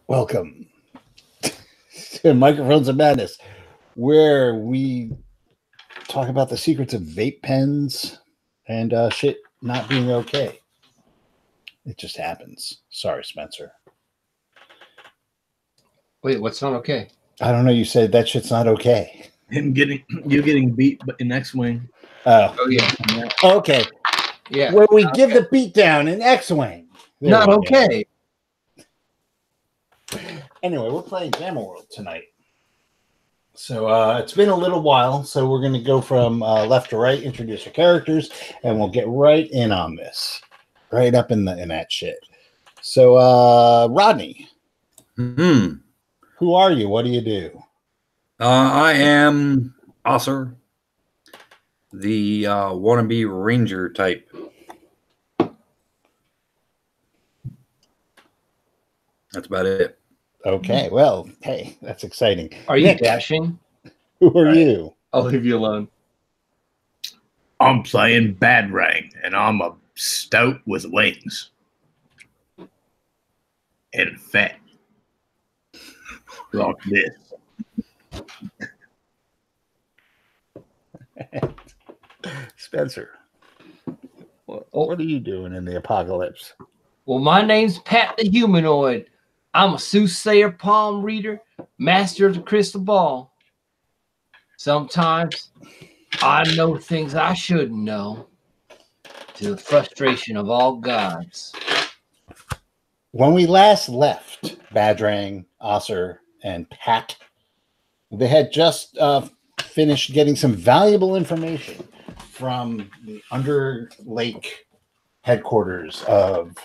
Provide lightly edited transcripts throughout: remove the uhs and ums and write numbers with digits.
Welcome to Microphones of Madness, where we talk about the secrets of vape pens and shit not being okay. It just happens. Sorry, Spencer. Wait, what's not okay? I don't know. You said that shit's not okay. You getting beat in X-Wing. Oh yeah. Okay. Yeah. Where we give the beat down in X-Wing. There Not we go. okay. Anyway, we're playing Gamma World tonight. So it's been a little while, so we're going to go from left to right, introduce your characters, and we'll get right in on this. Right up in that shit. So, Rodney, who are you? What do you do? I am Osser, the wannabe ranger type. That's about it. Okay, well, hey, that's exciting. Are you Nick, dashing? who are you? I'll leave you alone. I'm playing Badrang, and I'm a stout with wings. And fat. Like this. Spencer, what are you doing in the apocalypse? Well, my name's Pat the Humanoid. I'm a soothsayer, palm reader, master of the crystal ball. Sometimes I know things I shouldn't know, to the frustration of all gods. When we last left Badrang, Osser, and Pat, they had just finished getting some valuable information from the Under Lake headquarters of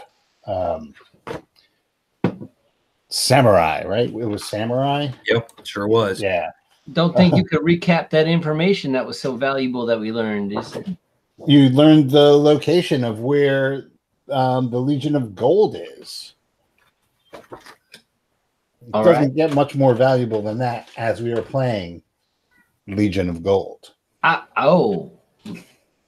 Samurai, right? It was Samurai? Yep, it sure was. Yeah. Don't think you could recap that information that was so valuable that we learned, is it? You learned the location of where the Legion of Gold is. It doesn't get much more valuable than that as we were playing Legion of Gold. I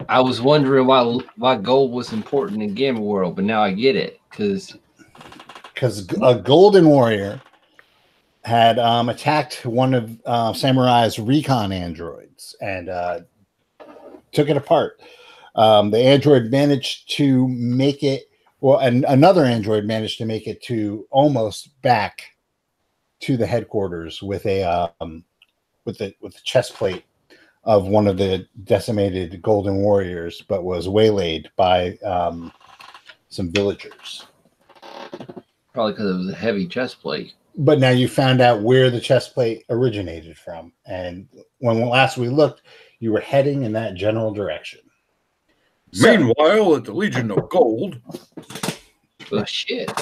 was wondering why gold was important in Gamma World, but now I get it. Because a Golden Warrior had attacked one of Samurai's recon androids and took it apart. The android managed to make it, and another android managed to make it to almost back to the headquarters with a with the chest plate of one of the decimated Golden Warriors, but was waylaid by some villagers. Probably because it was a heavy chest plate. But now you found out where the chest plate originated from, and when last we looked, you were heading in that general direction. Meanwhile, at the Legion of Gold. Well, shit.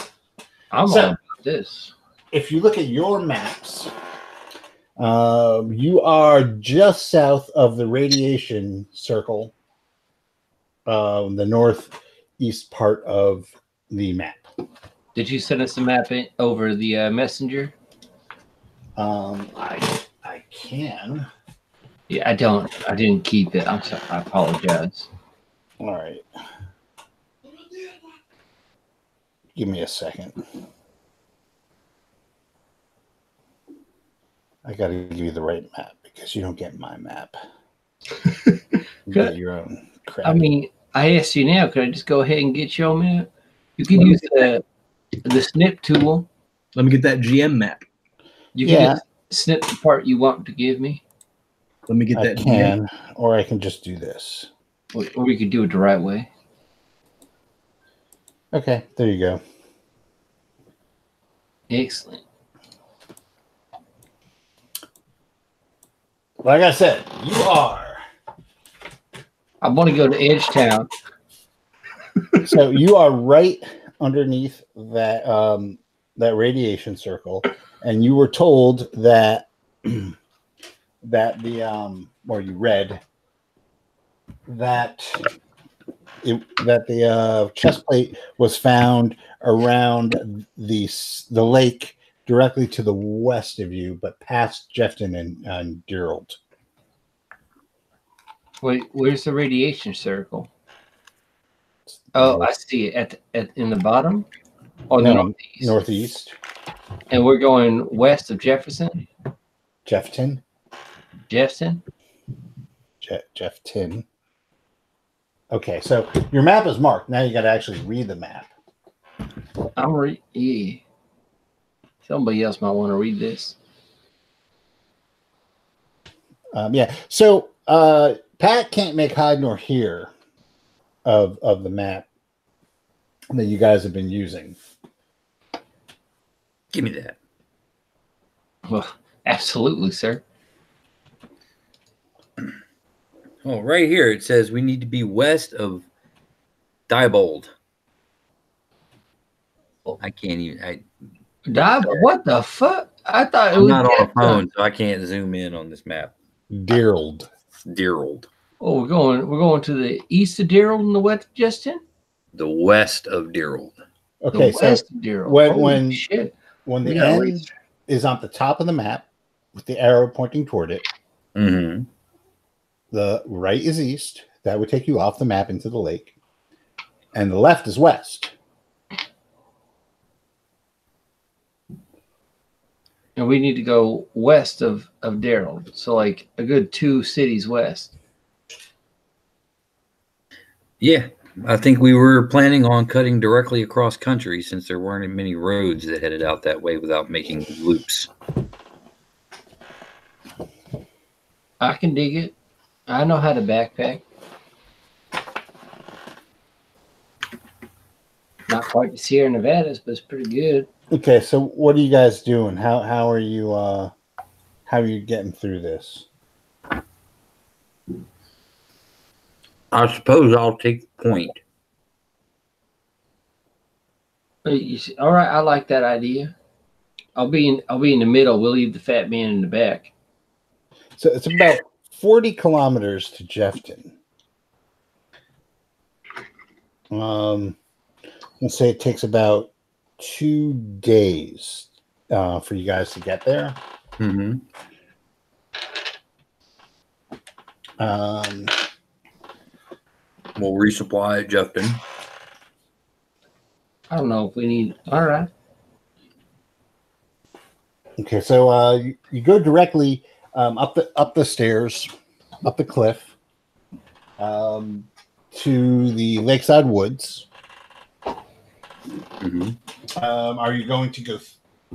I'm all about this. If you look at your maps, you are just south of the radiation circle, the northeast part of the map. Did you send us the map over the messenger? I can. Yeah, I didn't keep it. I'm sorry. I apologize. All right. Give me a second. I got to give you the right map because you don't get my map. You get your own crap. I mean, I asked you now. Could I just go ahead and get your map? You can use the snip tool. Let me get that GM map. You can just snip the part you want to give me. Let me get that GM. Or I can just do this. Or we could do it the right way. Okay, there you go. Excellent. Like I said, you are. I want to go to Edgetown. So you are right underneath that that radiation circle, and you were told that that the or you read that the chest plate was found around the lake directly to the west of you, but past Jefton and Gerald. Wait, where's the radiation circle? Oh, I see it in the bottom. Or the northeast. Northeast. And we're going west of Jefferson. Jeffton. Jefferson. Jeffton. Okay, so your map is marked. Now you got to actually read the map. Yeah. Somebody else might want to read this. Yeah. So Pat can't make hide nor hear of the map that you guys have been using. Give me that. Well, absolutely, sir. Oh, right here it says we need to be west of Diebold. I can't even. What the fuck? I thought it I'm was not on a Jefferson. phone, so I can't zoom in on this map. Dearald. Dearald. Oh, we're going to the east of Dearald and the west of Justin? The west of Dearald. Okay, The so west of Dearald. when Shit. when We the gotta end reach. is on the top of the map with the arrow pointing toward it, Mm-hmm. the right is east. That would take you off the map into the lake. And the left is west. And we need to go west of Daryl. So like a good 2 cities west. Yeah, I think we were planning on cutting directly across country since there weren't many roads that headed out that way without making loops. I can dig it. I know how to backpack. Not quite the Sierra Nevadas, but it's pretty good. Okay, so what are you guys doing? How are you getting through this? I suppose I'll take point. All right, I like that idea. I'll be in the middle. We'll leave the fat man in the back. So it's about 40 kilometers to Jefton. We'll say it takes about 2 days for you guys to get there. Mm-hmm. We'll resupply at Jefton. I don't know if we need. All right. Okay, so you go directly up the stairs, up the cliff, to the Lakeside Woods. Mm-hmm. Are you going to go?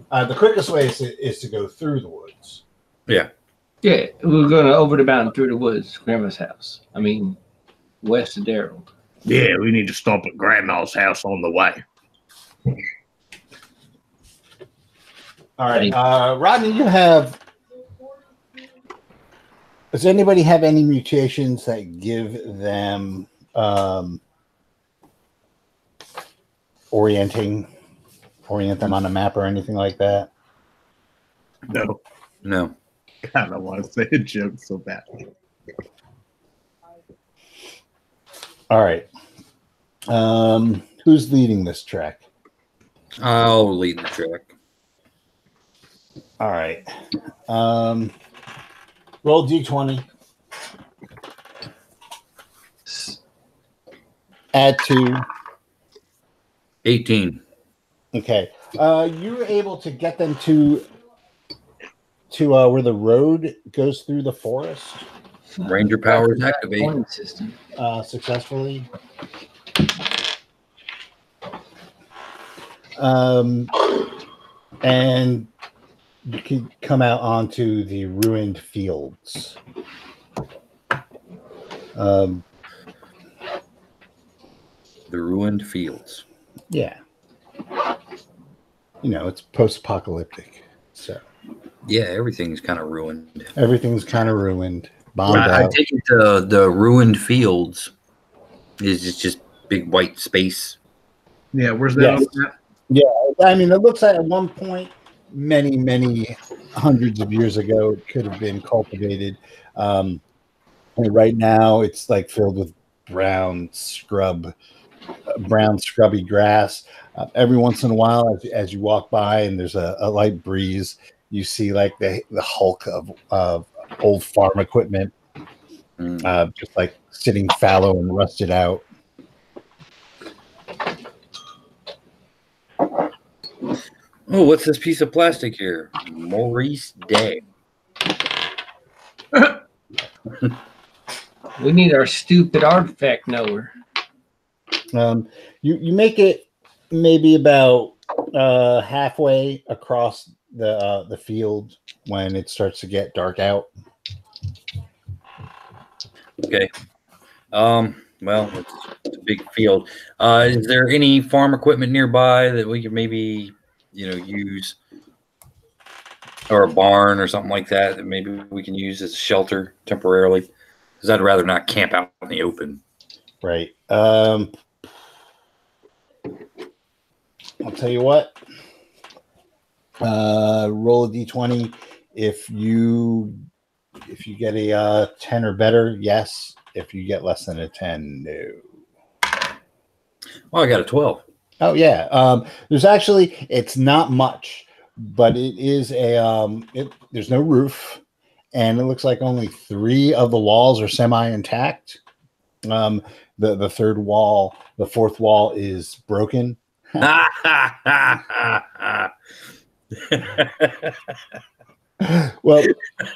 The quickest way is to go through the woods. Yeah, we're going over the mountain through the woods, Grandma's house. I mean, west of Daryl. Yeah, we need to stop at Grandma's house on the way. All right, Rodney, you have. Does anybody have any mutations that give them orient them on a map or anything like that? No. I don't want to say a joke so badly. All right. Who's leading this track? I'll lead the track. All right. Roll D20. Add 2. 18. Okay. You were able to get them to where the road goes through the forest Ranger powers activate. Point system. successfully. And you can come out onto the ruined fields. The ruined fields. Yeah. It's post-apocalyptic. So Yeah, everything's kind of ruined. everything's kind of ruined. Bombed I out. take it the ruined fields is just big white space. Yeah, where's that? Yes. on the map? Yeah, I mean, it looks like at one point, many, many hundreds of years ago, it could have been cultivated. And right now, it's like filled with brown, scrubby grass. Every once in a while, as you walk by and there's a light breeze, you see like the hulk of old farm equipment, just like sitting fallow and rusted out. Oh, what's this piece of plastic here? Maurice Day. We need our stupid artifact knower. You make it maybe about halfway across the field when it starts to get dark out. Okay. Well, it's a big field. Is there any farm equipment nearby that we could maybe, use, or a barn or something like that that maybe we can use as shelter temporarily? Because I'd rather not camp out in the open. Right. I'll tell you what. Roll a d20. If you get a 10 or better, yes. If you get less than a 10, no. Well, I got a 12. Oh yeah. There's actually, it's not much, but it is there's no roof, and it looks like only 3 of the walls are semi-intact. The third wall, the fourth wall is broken. Well,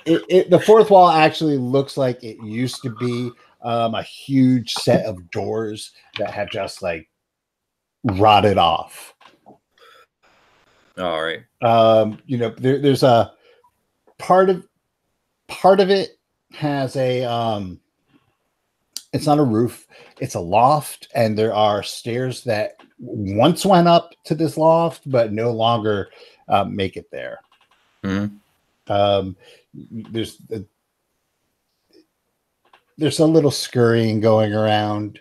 the fourth wall actually looks like it used to be a huge set of doors that have just like rotted off. All right. There's a part of it has a it's not a roof, it's a loft, and there are stairs that once went up to this loft but no longer make it there. Mm-hmm. There's a little scurrying going around.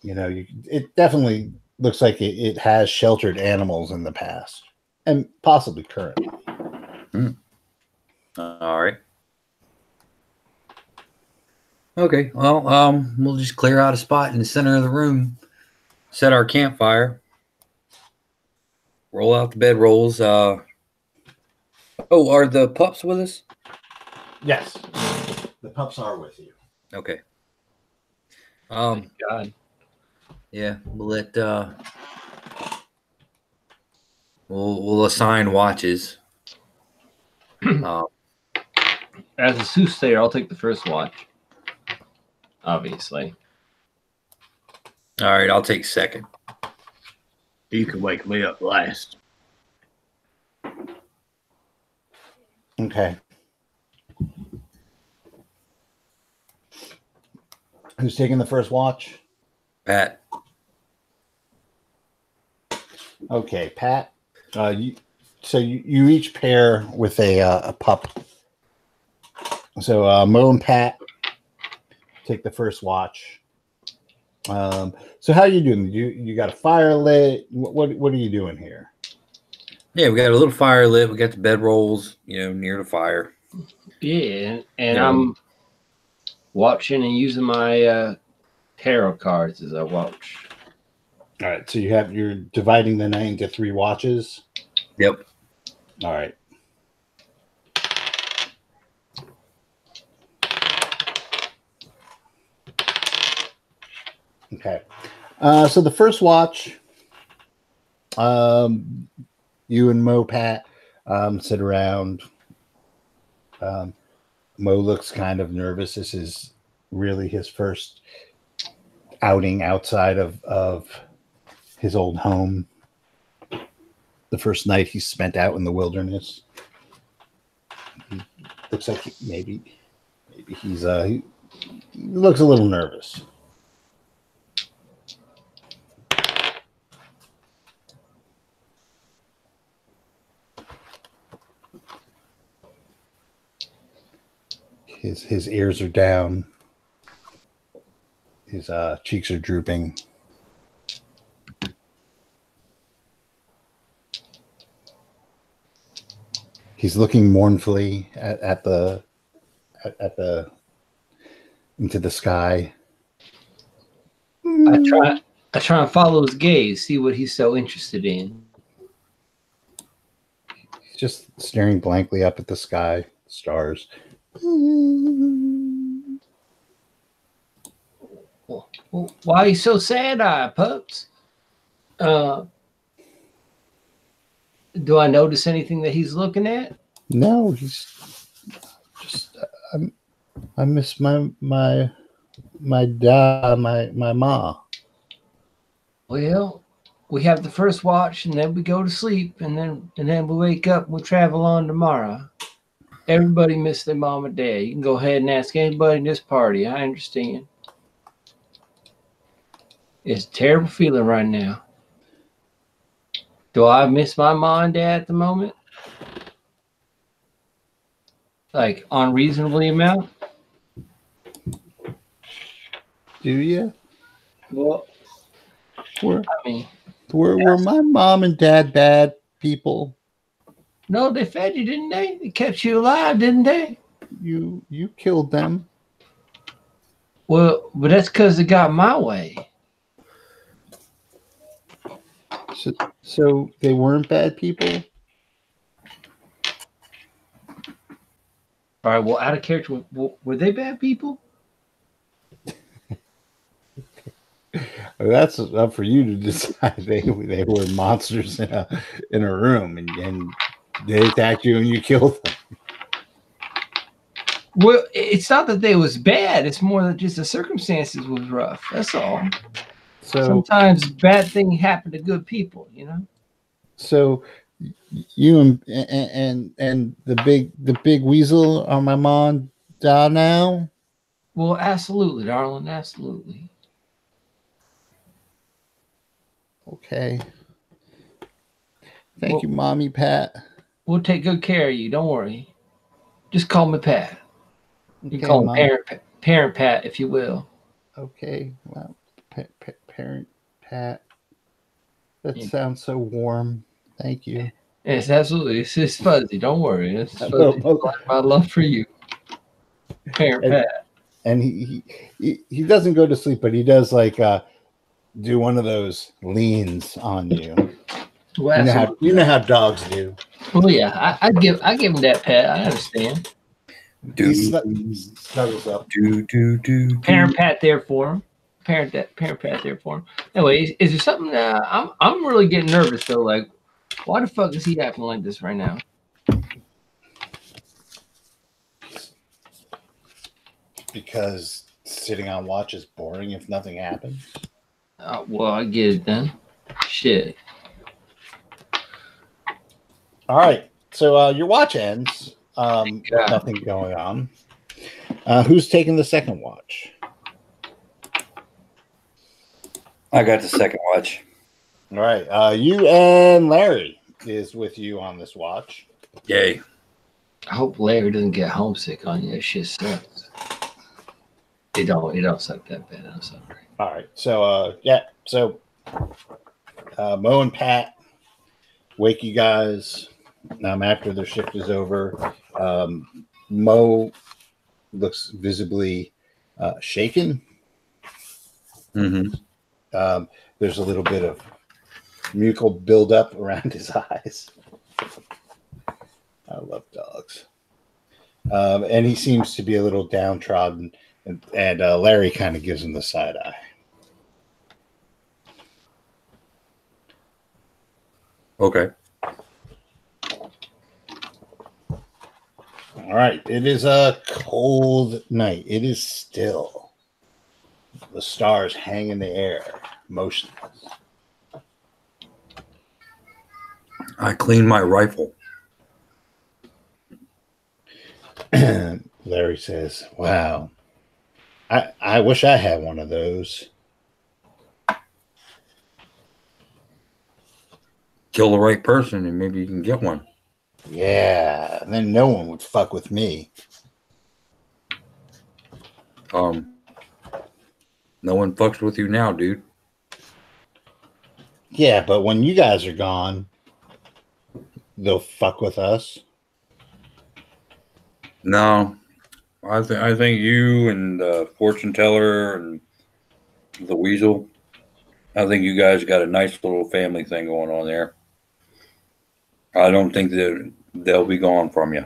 It definitely looks like it has sheltered animals in the past and possibly currently. All right. Okay. Well, we'll just clear out a spot in the center of the room, set our campfire, roll out the bedrolls. Oh, are the pups with us? Yes, the pups are with you. Okay. Thank God. Yeah, we'll let we'll assign watches. As a soothsayer, I'll take the first watch. Obviously. All right, I'll take second. You can wake me up last. Okay. Who's taking the first watch? Pat. Okay, Pat. You each pair with a pup. So Mo and Pat take the first watch. So how are you doing? You got a fire lit? What are you doing here? Yeah, we got a little fire lit. We got the bedrolls, near the fire. Yeah, and I'm watching and using my tarot cards as I watch. All right, so you're dividing the night into 3 watches. Yep. All right. Okay. So the first watch, you and Mo, Pat, sit around. Mo looks kind of nervous. This is really his first outing outside of his old home. The first night he spent out in the wilderness. He looks like maybe he looks a little nervous. His ears are down. His cheeks are drooping. He's looking mournfully at the into the sky. I try and follow his gaze, see what he's so interested in. He's just staring blankly up at the sky, stars. Well, why are you so sad-eyed, pups? Do I notice anything that he's looking at? No, he's just. I miss my dad, my ma. Well, we have the first watch, and then we go to sleep, and then we wake up. And we travel on tomorrow. Everybody missed their mom and dad. You can go ahead and ask anybody in this party. I understand. It's a terrible feeling right now. Do I miss my mom and dad at the moment? Like unreasonably amount? Do you? Well, Were I mean, were my mom and dad bad people? no, they fed you, didn't they? They kept you alive, didn't they? You killed them. Well, but that's because they got my way. So they weren't bad people. All right, well, out of character, were they bad people? That's up for you to decide. They were monsters in a room, and they attacked you and you killed them. Well, it's not that they was bad. It's more that just the circumstances was rough. That's all. So Sometimes bad things happen to good people, you know. So you and the big weasel are my mom and dad now. Well, absolutely, darling, absolutely. Okay. Thank you, Mommy Pat. We'll take good care of you. Don't worry. Just call me Pat. You can call me parent Pat, if you will. Okay. Well, parent Pat. That sounds so warm. Thank you. Yes, absolutely. It's fuzzy. Don't worry. It's fuzzy. Like my love for you, parent Pat. And he doesn't go to sleep, but he does like do one of those leans on you. Well, you know how dogs do. Well, yeah, I give him that pat. I understand. Snuggles up. Parent pat there for him. Parent pat there for him. Anyway, is there something? I'm really getting nervous though. Like, why the fuck is he acting like this right now? Because sitting on watch is boring if nothing happens. Well, I get it then. Shit. All right. So your watch ends. Nothing going on. Who's taking the second watch? I got the second watch. All right. You and Larry is with you on this watch. Yay. I hope Larry doesn't get homesick on you. That shit sucks. It don't suck that bad. I'm sorry. All right. So So Mo and Pat wake you guys after their shift is over. Mo looks visibly shaken. Mm-hmm. There's a little bit of mucal buildup around his eyes. I love dogs. And he seems to be a little downtrodden, and Larry kind of gives him the side eye. Okay. All right. It is a cold night. It is still. The stars hang in the air, motionless. I cleaned my rifle. Larry says, "Wow, I wish I had one of those." Kill the right person and maybe you can get one. Yeah, then no one would fuck with me. No one fucks with you now, dude. Yeah, but when you guys are gone, they'll fuck with us. No, I think you and the fortune teller and the weasel. I think you guys got a nice little family thing going on there. I don't think that they'll be gone from you.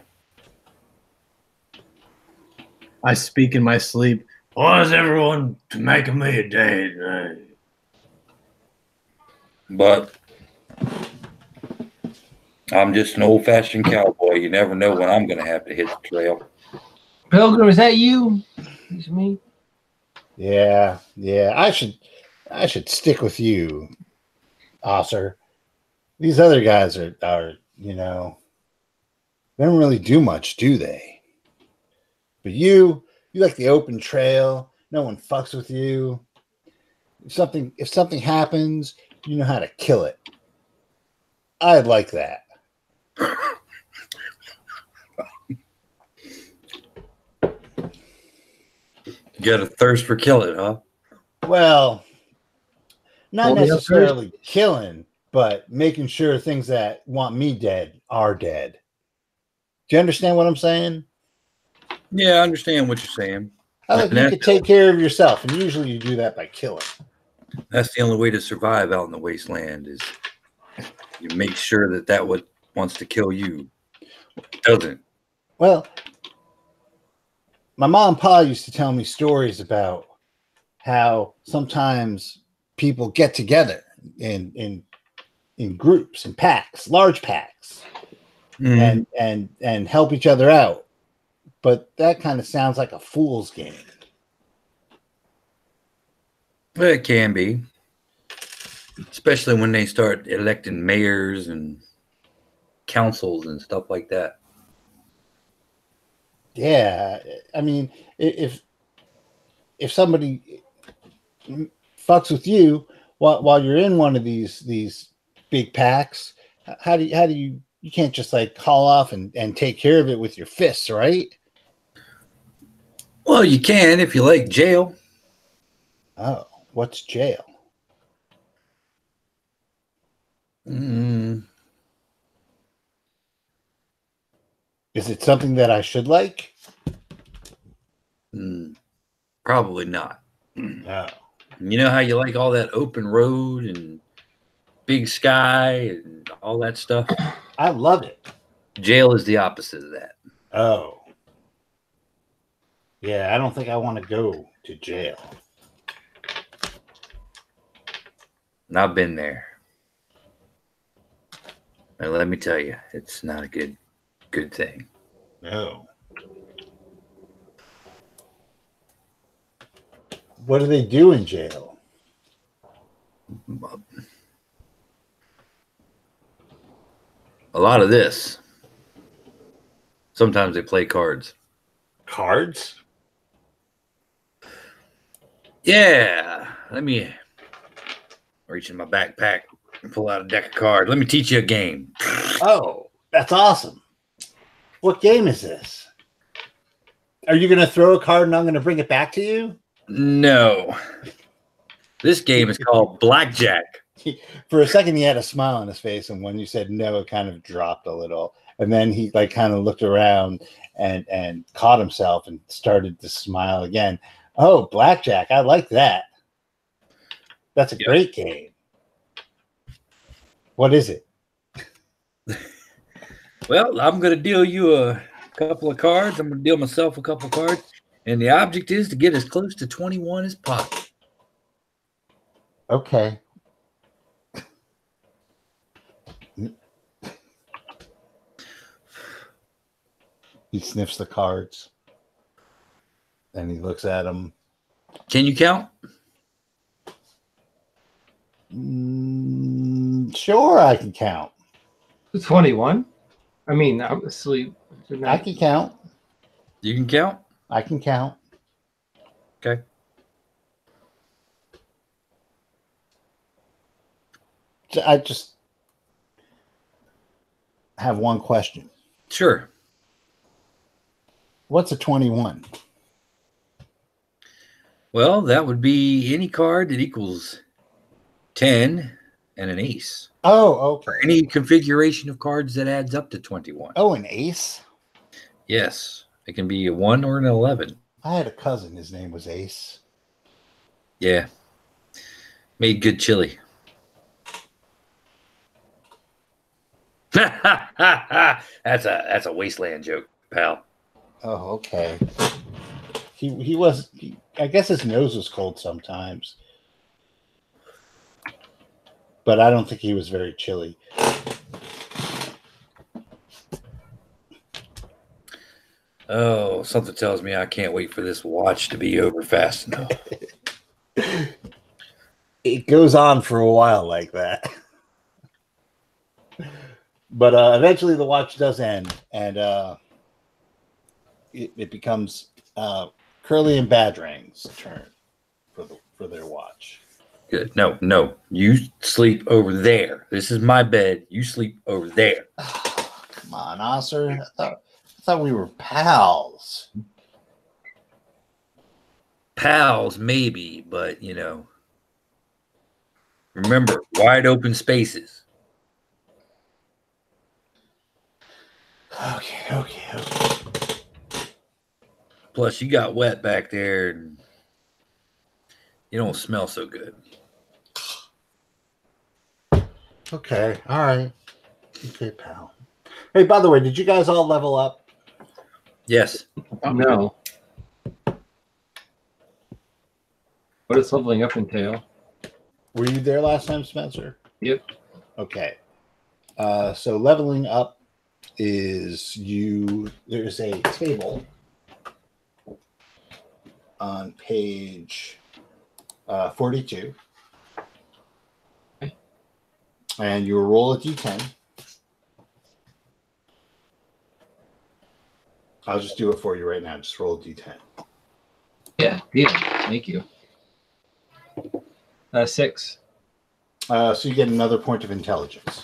I speak in my sleep. Why is everyone making me a date? But I'm just an old-fashioned cowboy. You never know when I'm going to have to hit the trail. Pilgrim, is that you? It's me. Yeah. I should stick with you, Osser. These other guys are they don't really do much, do they? But you like the open trail. No one fucks with you. If something happens, you know how to kill it. I'd like that. You got a thirst for killing, huh? Well, not Well, necessarily killing, but making sure things that want me dead are dead. Do you understand what I'm saying? Yeah, I understand what you're saying. I like you could take care of yourself, and usually you do that by killing. That's the only way to survive out in the wasteland is you make sure that what wants to kill you doesn't. Well, my mom and pa used to tell me stories about how sometimes people get together in groups and packs, large packs, and help each other out. But that kind of sounds like a fool's game. It can be, especially when they start electing mayors and councils and stuff like that. Yeah, I mean, if somebody fucks with you while you're in one of these big packs, how do you can't just like haul off and take care of it with your fists, right? Well, you can if you like jail. Oh, what's jail? Mm. Is it something that I should like? Probably not. No. You know how you like all that open road and big sky and all that stuff? I love it. Jail is the opposite of that. Oh. Yeah, I don't think I want to go to jail. And I've been there. And let me tell you, it's not a good thing. No. What do they do in jail? A lot of this. Sometimes they play cards. Cards? Yeah. Let me reach in my backpack and pull out a deck of cards. Let me teach you a game. Oh, that's awesome. What game is this? Are you going to throw a card and I'm going to bring it back to you? No. This game is called Blackjack. For a second, he had a smile on his face, and when you said no, it kind of dropped a little. And then he like kind of looked around and caught himself and started to smile again. Oh, blackjack! I like that. That's a great game. What is it? Well, I'm going to deal you a couple of cards. I'm going to deal myself a couple of cards, and the object is to get as close to 21 as possible. Okay. He sniffs the cards. And he looks at them. Can you count? Sure, I can count. 21? I mean, I'm asleep. I can count. You can count? I can count. Okay. I just have one question. Sure. What's a 21? Well, that would be any card that equals 10 and an ace. Oh, okay. Or any configuration of cards that adds up to 21. Oh, an ace? Yes. It can be a 1 or an 11. I had a cousin. His name was Ace. Yeah. Made good chili. That's a wasteland joke, pal. Oh, okay. He was. I guess his nose was cold sometimes, but I don't think he was very chilly. Oh, something tells me I can't wait for this watch to be over fast enough. It goes on for a while like that. But eventually the watch does end, and it becomes Curly and Badrang's turn for their watch. Good. No. You sleep over there. This is my bed. You sleep over there. Come on, Osser. I thought we were pals. Pals, maybe, but remember, wide open spaces. Okay. Plus, you got wet back there, and you don't smell so good. Okay, all right. Okay, pal. Hey, by the way, did you guys all level up? Yes. No. What does leveling up entail? Were you there last time, Spencer? Yep. Okay. So leveling up is there's a table on page 42. Okay. And you roll a d10. I'll just do it for you right now. Just roll a d10. Yeah, deal. Thank you. 6. So you get another point of intelligence.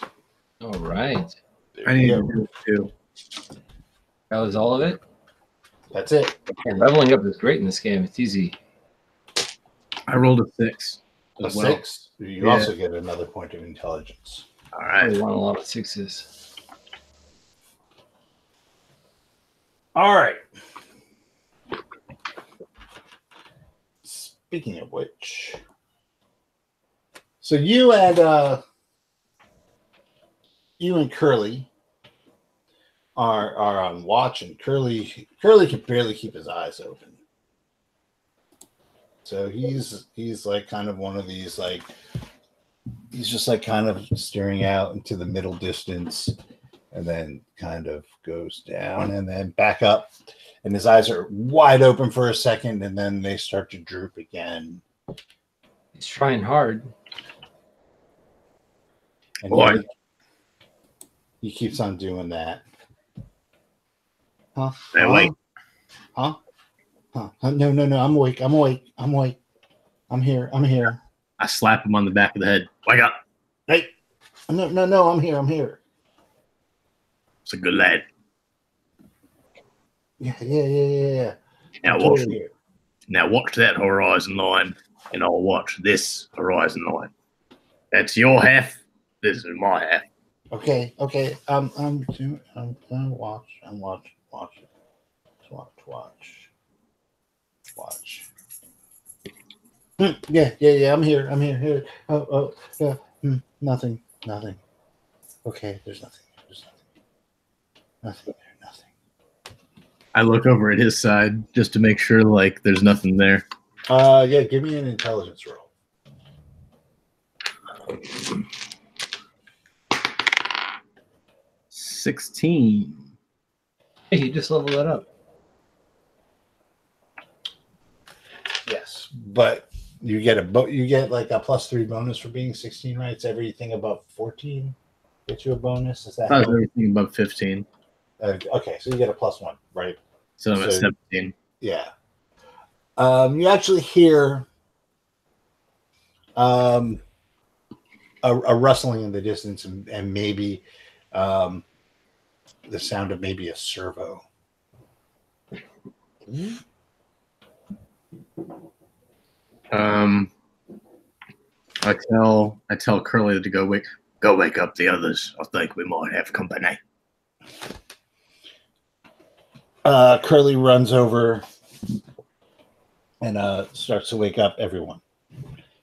All right. There I you need go. to do it too. That was all of it. That's it. And leveling up is great in this game. It's easy. I rolled a 6. A as well. 6. You Yeah. also get another point of intelligence. All I right. want a lot of 6s. All right. Speaking of which, so you and Curly are on watch, and Curly can barely keep his eyes open. So he's like kind of one of these, like, he's just like kind of staring out into the middle distance, and then kind of goes down and then back up, and his eyes are wide open for a second, and then they start to droop again. He's trying hard. And Boy. he keeps on doing that. Huh? Hey, wait. Huh? No. I'm awake. I'm here. I slap him on the back of the head. Wake up. Hey. No. I'm here. It's a good lad. Yeah. Now I'm watch. totally here. Now watch that horizon line, and I'll watch this horizon line. That's your half. This is my half. Okay. I'm gonna watch. Yeah. I'm here. Oh, yeah. Nothing. Okay, there's nothing. Nothing. I look over at his side just to make sure, like, there's nothing there. Yeah. Give me an intelligence roll. 16. Hey, you just leveled that up. Yes, but you get like a +3 bonus for being 16, right? It's everything above 14 gets you a bonus. Is that I was how? everything above 15, Okay, so you get a +1, right? so I'm at So- 17. Yeah. You actually hear a rustling in the distance, and maybe the sound of maybe a servo. I tell Curly to go wake up the others. I think we might have company. Curly runs over and starts to wake up everyone.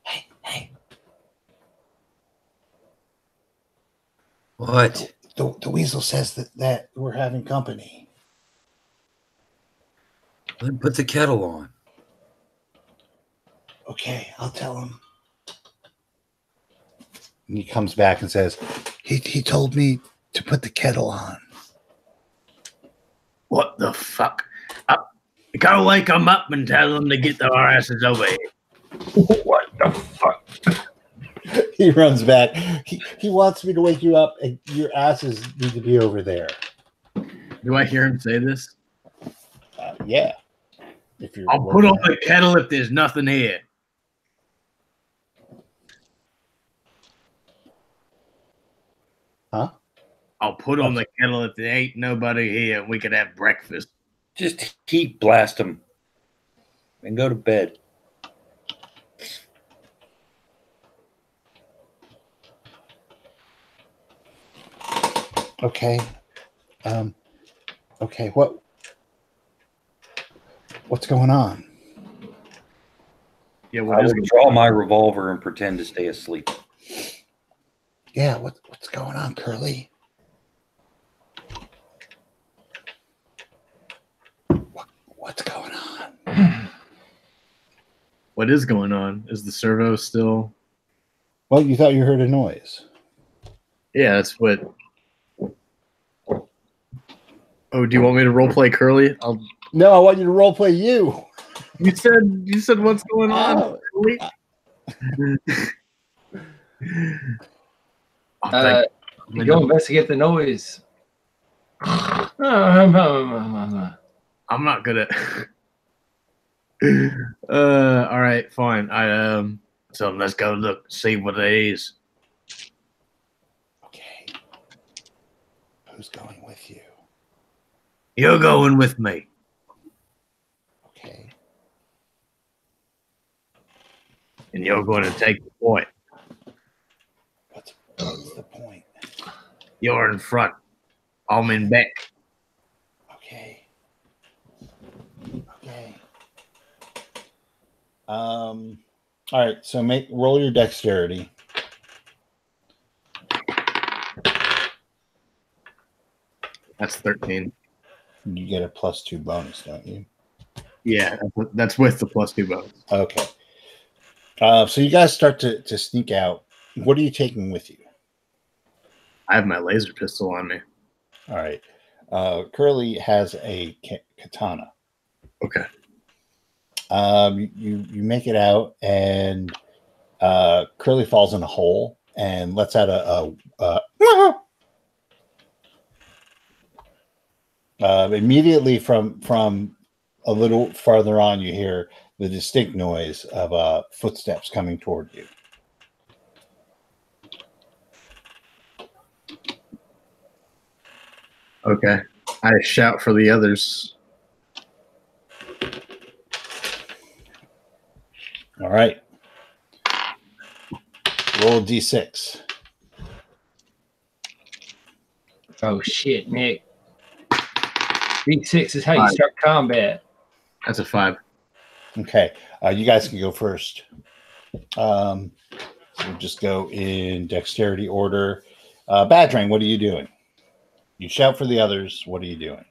Hey. What? The weasel says that we're having company. Then put the kettle on. Okay, I'll tell him. And he comes back and says, he told me to put the kettle on. What the fuck? Go wake them up and tell them to get their asses over here. What the fuck? He runs back. He wants me to wake you up, and your asses need to be over there. Do I hear him say this? Yeah. If you're I'll put on the kettle if there's nothing here. Huh? I'll put on the kettle if there ain't nobody here and we could have breakfast. Just heat blast them and go to bed. Okay. Okay. What's going on? Yeah, I will draw my revolver and pretend to stay asleep. Yeah. What's going on, Curly? What's going on? What is going on? Is the servo still? Well, you thought you heard a noise. Yeah, that's what. Oh, do you want me to roleplay Curly? No, I want you to role play you. You said what's going on? Curly? You go investigate the noise. I'm not good at. All right, fine. So let's go look, see what it is. Okay. Who's going with you? You're going with me. Okay. And you're going to take the point. What's the point? You're in front. I'm in back. Okay. Okay. All right. So roll your dexterity. That's 13. You get a +2 bonus, don't you? Yeah, that's with the +2 bonus. Okay. So you guys start to sneak out. What are you taking with you? I have my laser pistol on me. All right. Curly has a katana. Okay. You make it out, and Curly falls in a hole and lets out immediately from a little farther on. You hear the distinct noise of footsteps coming toward you. Okay. I shout for the others. All right. Roll a d6. Oh shit, Nick. D6 is how you start combat. That's a 5. Okay. You guys can go first. So we'll just go in dexterity order. Badrang, what are you doing? You shout for the others. What are you doing?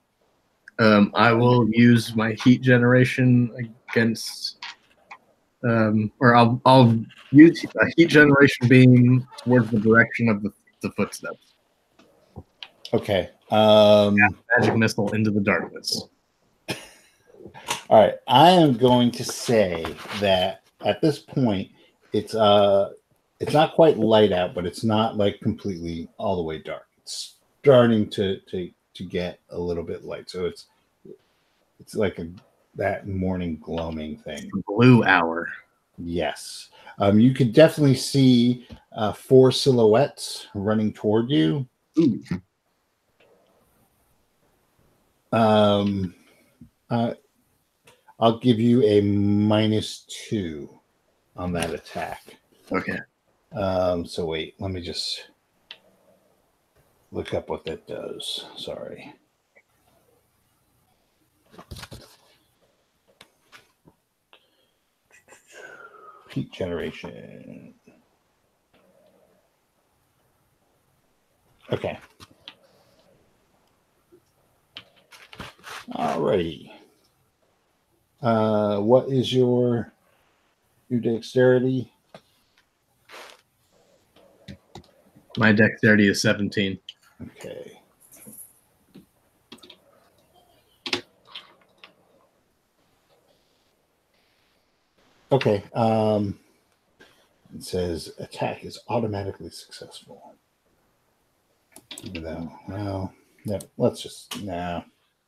I will use my heat generation against, or I'll use a heat generation beam towards the direction of the footsteps. Okay. Magic missile into the darkness. All right. I am going to say that at this point, it's not quite light out, but it's not like completely all the way dark. It's starting to get a little bit light. So it's like that morning gloaming thing. Blue hour. Yes. You could definitely see 4 silhouettes running toward you. Ooh. I'll give you a -2 on that attack. Okay. So wait, let me just look up what that does. Sorry. Heat generation. Okay. Alrighty. What is your dexterity? My dexterity is 17. Okay. Okay. It says attack is automatically successful. Even though, well, no, let's just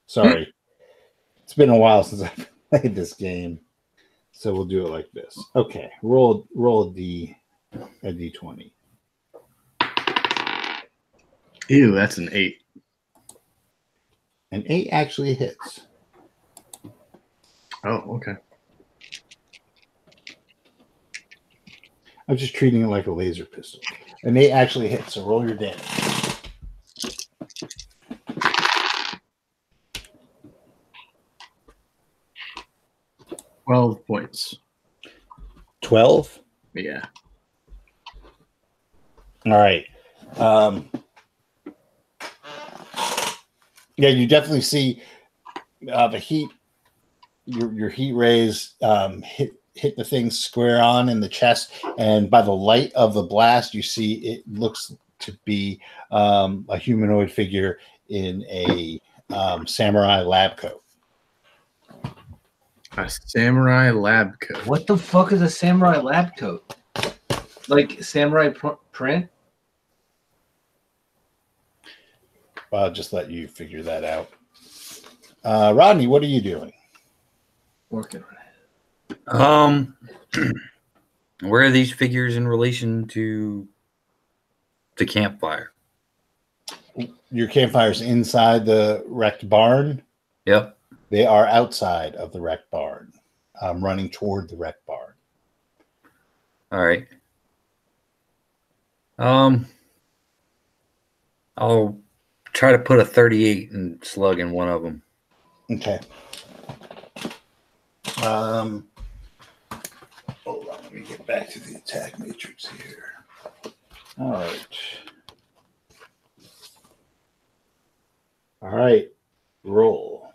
Sorry, it's been a while since I've played this game, so we'll do it like this. Okay, roll a d20. Ew, that's an 8. An 8 actually hits. Oh, okay. I'm just treating it like a laser pistol. An 8 actually hits, so roll your damage. 12 points. 12? Yeah. All right. Yeah, you definitely see the heat. Your heat rays hit the thing square on in the chest, and by the light of the blast, you see it looks to be a humanoid figure in a samurai lab coat. A samurai lab coat. What the fuck is a samurai lab coat? Like samurai print? I'll just let you figure that out. Rodney, what are you doing? Working on it. Where are these figures in relation to the campfire? Your campfire's inside the wrecked barn. Yep. They are outside of the wrecked barn, running toward the wrecked barn. All right. I'll try to put a 38 and slug in one of them. Okay. Hold on, let me get back to the attack matrix here. All right. All right. Roll.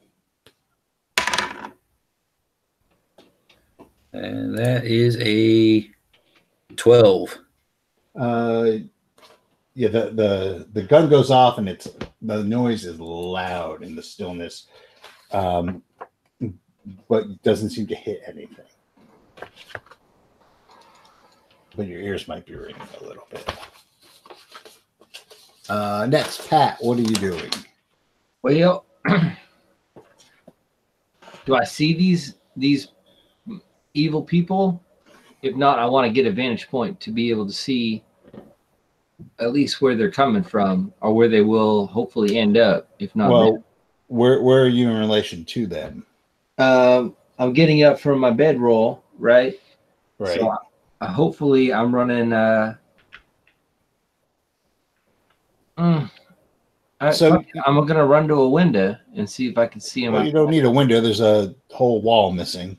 And that is a 12. Yeah, the gun goes off and the noise is loud in the stillness, but it doesn't seem to hit anything. But your ears might be ringing a little bit. Next, Pat, what are you doing? Well, do I see these evil people? If not, I want to get a vantage point to be able to see at least where they're coming from, or where they will hopefully end up. If not, Well, where are you in relation to them? I'm getting up from my bedroll, right? Right. So hopefully, I'm running. I'm gonna run to a window and see if I can see them. Well, you don't need a window. There's a whole wall missing.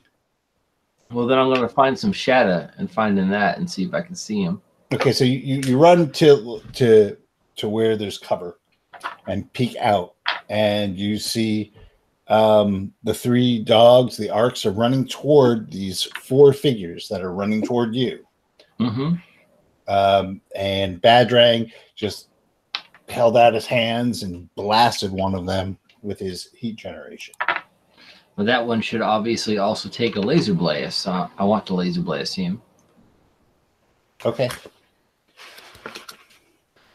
Well, then I'm gonna find some shadow and find in that and see if I can see them. Okay, so you run to where there's cover and peek out, and you see the 3 dogs, the arcs, are running toward these 4 figures that are running toward you. Mm-hmm. And Badrang just held out his hands and blasted one of them with his heat generation. Well, that one should obviously also take a laser blast. So I want to laser blast him. Okay.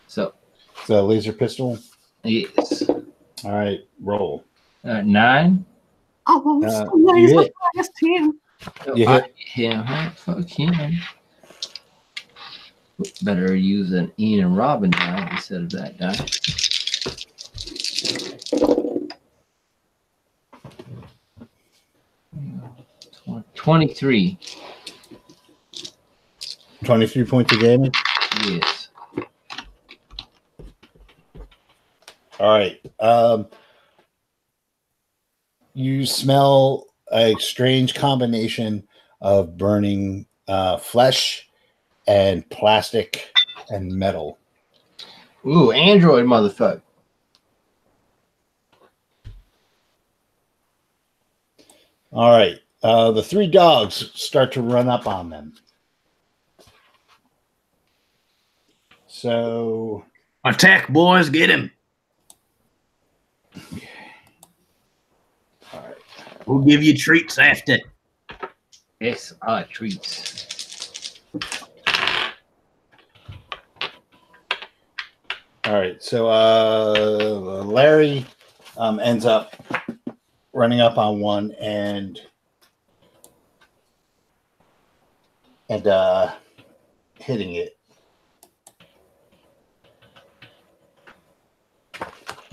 So laser pistol. yes. All right, roll. 9. You hit. You hit. Yeah, fuck him. Better use an Ian and Robin die instead of that die. Yeah. 23. 23 points of damage. Yes. All right. You smell a strange combination of burning flesh and plastic and metal. Ooh, android motherfucker. All right. The 3 dogs start to run up on them. So Attack, boys, get him. all right. We'll give you treats after. Yes, I like treats. All right, so Larry ends up running up on one and hitting it.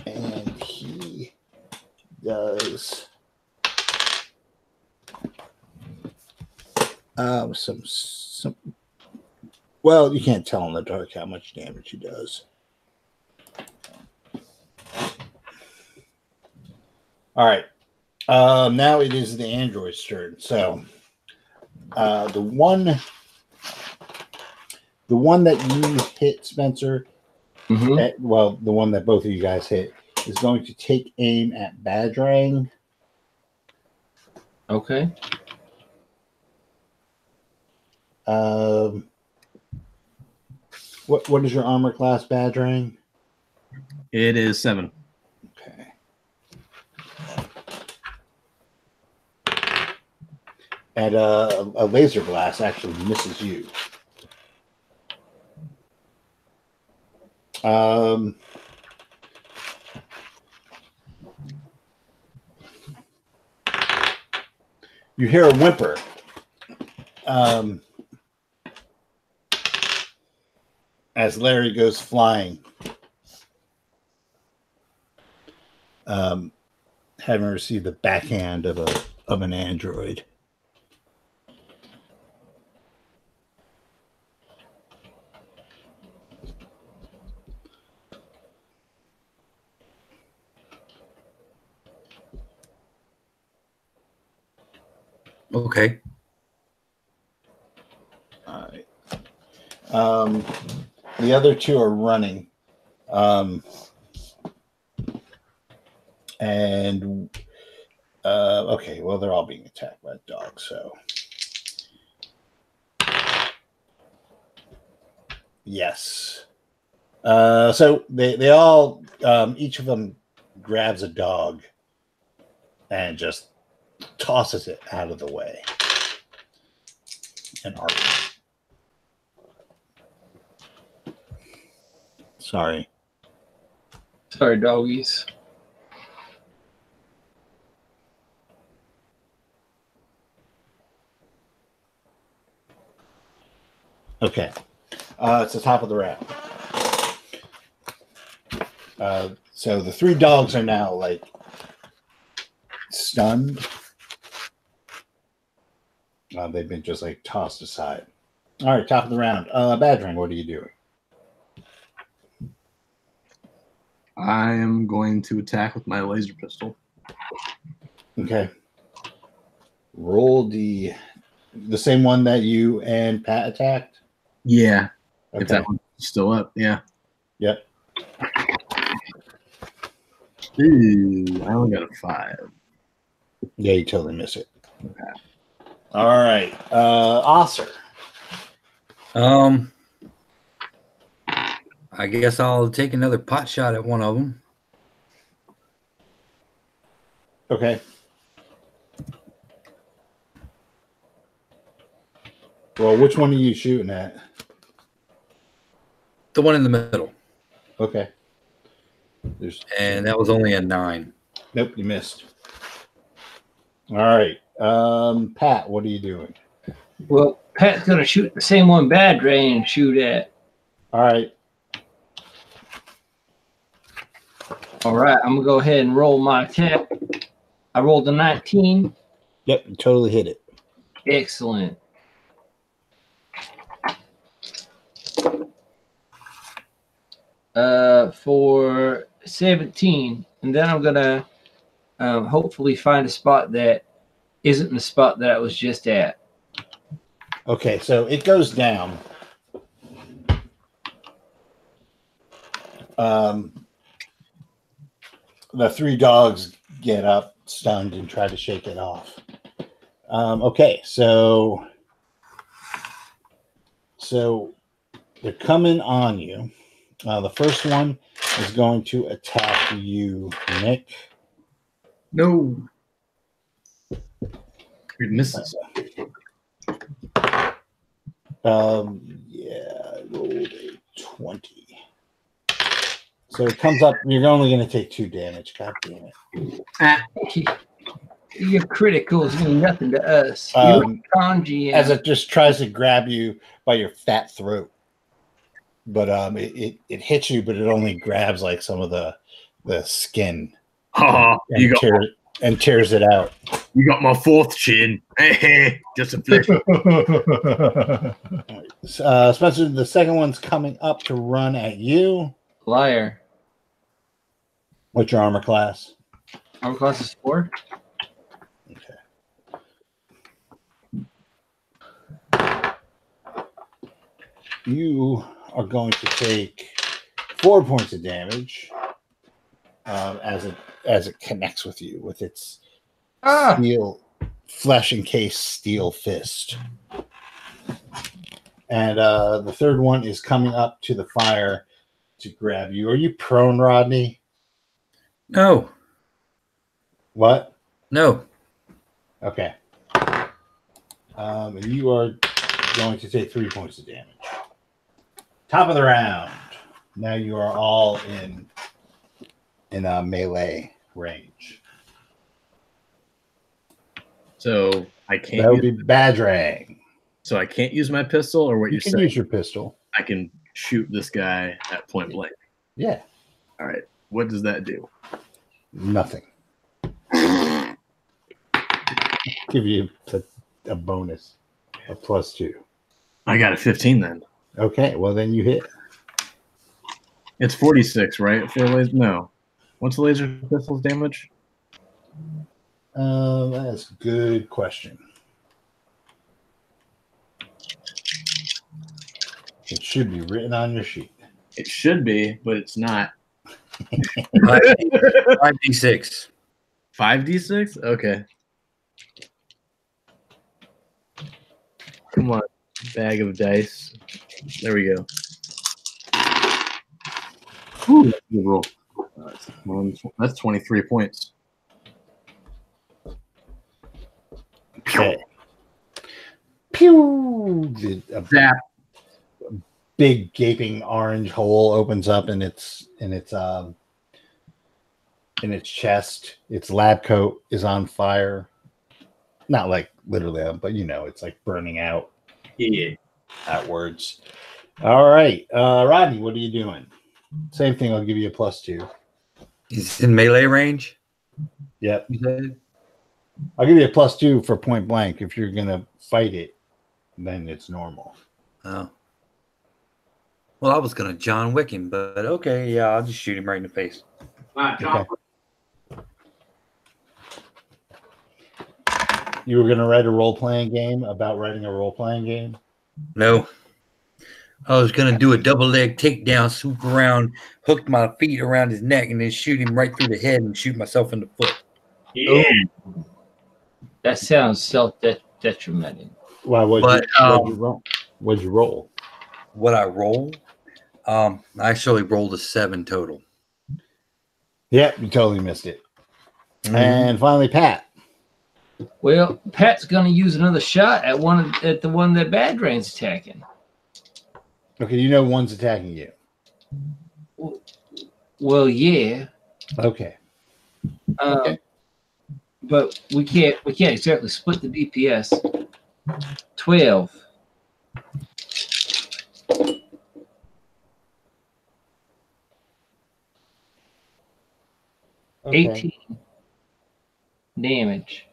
And he does some. Well, you can't tell in the dark how much damage he does. All right. Now it is the android's turn. So the one that you hit, Spencer, Mm-hmm. the one that both of you guys hit, is going to take aim at Badrang. Okay. What is your armor class, Badrang? It is 7. Okay. And a laser blast actually misses you. You hear a whimper. As Larry goes flying. Having received the backhand of an android. Okay. All right. The other two are running. And okay, well, they're all being attacked by dogs, so yes. So they all each of them grabs a dog and just tosses it out of the way. And Art. Sorry. Sorry, doggies. Okay. It's the top of the round. So the three dogs are now like stunned. They've been just like tossed aside. All right, top of the round. Badrang, what are you doing? I am going to attack with my laser pistol. Okay. Roll the same one that you and Pat attacked? Yeah. Okay. If that one's still up, yeah. Yep. Ooh, I only got a 5. Yeah, you totally miss it. Okay. All right. Osser. I guess I'll take another pot shot at one of them. Okay. Well, which one are you shooting at? The one in the middle. Okay. And that was only a 9. Nope, you missed. All right. Pat, what are you doing? Well, Pat's gonna shoot the same one Badrang shoot at. All right. All right, I'm gonna go ahead and roll my attack. I rolled a 19. Yep, you totally hit it. Excellent. For 17, and then I'm gonna hopefully find a spot that isn't the spot that I was just at. Okay, so it goes down. The three dogs get up, stunned, and try to shake it off. Okay, so they're coming on you. The first one is going to attack you, Nick. No. It misses. Yeah, I rolled a 20. So it comes up. You're only going to take 2 damage. God damn it. Your criticals mean nothing to us. You're Kanji. As it just tries to grab you by your fat throat. But it hits you, but it only grabs like some of the skin and tears it out. You got my 4th chin. Just a flesh. Spencer, the second one's coming up to run at you. Liar. What's your armor class? Armor class is 4. Okay. You are going to take 4 points of damage as it connects with you with its steel flesh encased steel fist. And the third one is coming up to the fire to grab you. Are you prone, Rodney? No. What? No. Okay. And you are going to take 3 points of damage. Top of the round. Now you are all in melee range. So I can't. That would be Badrang. So I can't use my pistol, or what You you're can saying? use your pistol. I can shoot this guy at point blank. Yeah. All right. What does that do? Nothing. Give you a bonus, a +2. I got a 15 then. Okay, well then you hit. It's 46, right? For a laser? No. What's the laser pistol's damage? That's a good question. It should be written on your sheet. It should be, but it's not. 5d6. 5d6? Okay. Come on, bag of dice. There we go. Whew, that's a good roll. That's 23 points. Okay. Pew! Zap. Big gaping orange hole opens up in its chest. Its lab coat is on fire. Not like literally, but it's like burning out. Yeah. Outwards. All right, Rodney, what are you doing? Same thing. I'll give you a +2. Is it in melee range? Yep. You said? I'll give you a +2 for point blank. If you're gonna fight it, then it's normal. Oh. Well, I was gonna John Wick him, but okay, yeah, I'll just shoot him right in the face. Okay. You were gonna write a role-playing game about writing a role-playing game? No. I was gonna do a double leg takedown, swoop around, hook my feet around his neck, and then shoot him right through the head and shoot myself in the foot. Yeah. That sounds self-detrimental. Well, what'd you roll? What'd you roll? What I roll? I actually rolled a 7 total. Yep, you totally missed it. Mm-hmm. And finally, Pat. Well, Pat's going to use another shot at the one that Badrang's attacking. Okay, one's attacking you. Well, yeah. Okay. But we can't exactly split the DPS. 12. Okay. 18 damage.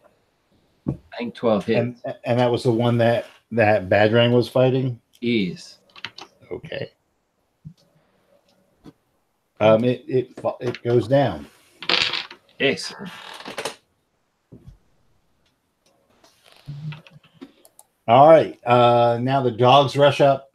I think 12 hits. And that was the one that Badrang was fighting? Yes. Okay. It goes down. Excellent. All right. Now the dogs rush up.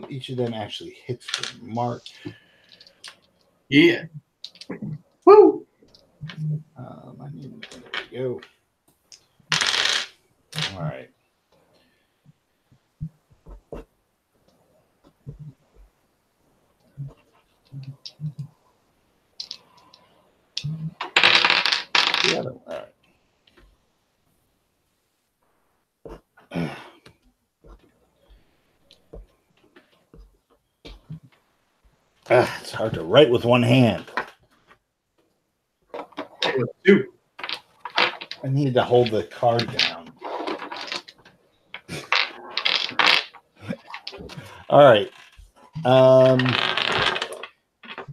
Each of them actually hits the mark. Yeah. Woo! There we go. All right. It's hard to write with one hand. Two. I needed to hold the card down. All right.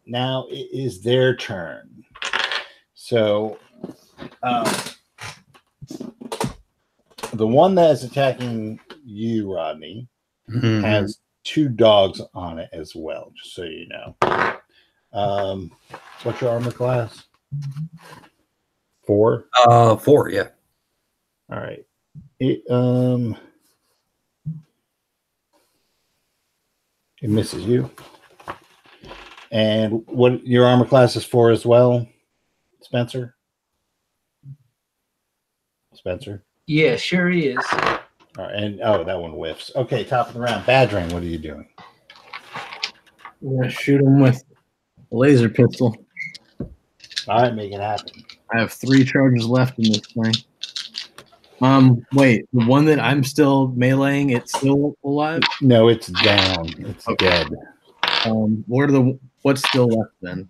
Now it is their turn. So the one that is attacking you, Rodney, has 2 dogs on it as well, just so you know. What's your armor class? 4? 4, yeah. All right. It misses you. And what your armor class is 4 as well, Spencer? Spencer? Yeah, sure is. All right, and that one whiffs. Okay, top of the round. Badring, what are you doing? I'm gonna shoot him with a laser pistol. All right, make it happen. I have 3 charges left in this thing. Wait, the one that I'm still meleeing, it's still alive? No, it's down. It's dead. What's still left then?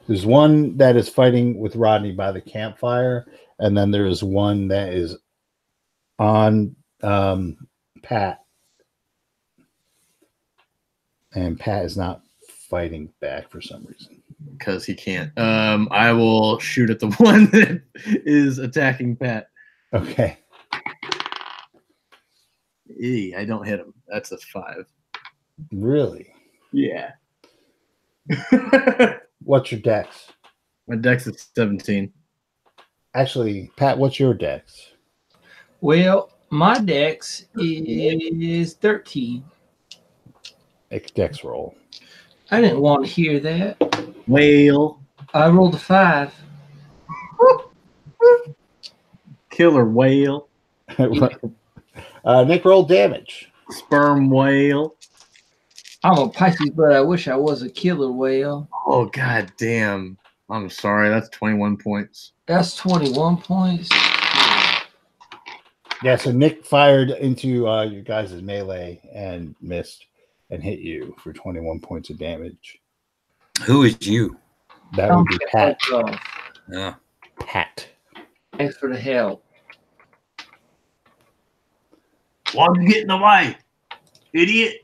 There's one that is fighting with Rodney by the campfire, and then there is one that is on Pat. And Pat is not fighting back for some reason. Because he can't. I will shoot at the one that is attacking Pat. Okay. I don't hit him. That's a 5. Really? Yeah. What's your dex? My dex is 17. Actually, Pat, what's your dex? Well, my dex is 13. Make a dex roll. I didn't want to hear that. Whale. I rolled a 5. Killer whale. Nick, roll damage. Sperm whale. I'm a Pisces, but I wish I was a killer whale. Oh, god damn. I'm sorry. That's 21 points. That's 21 points. Yeah, so Nick fired into your guys' melee and missed and hit you for 21 points of damage. Who is you? That would be Pat. Yeah. Pat. Thanks for the help. Why'd you get in the way, idiot?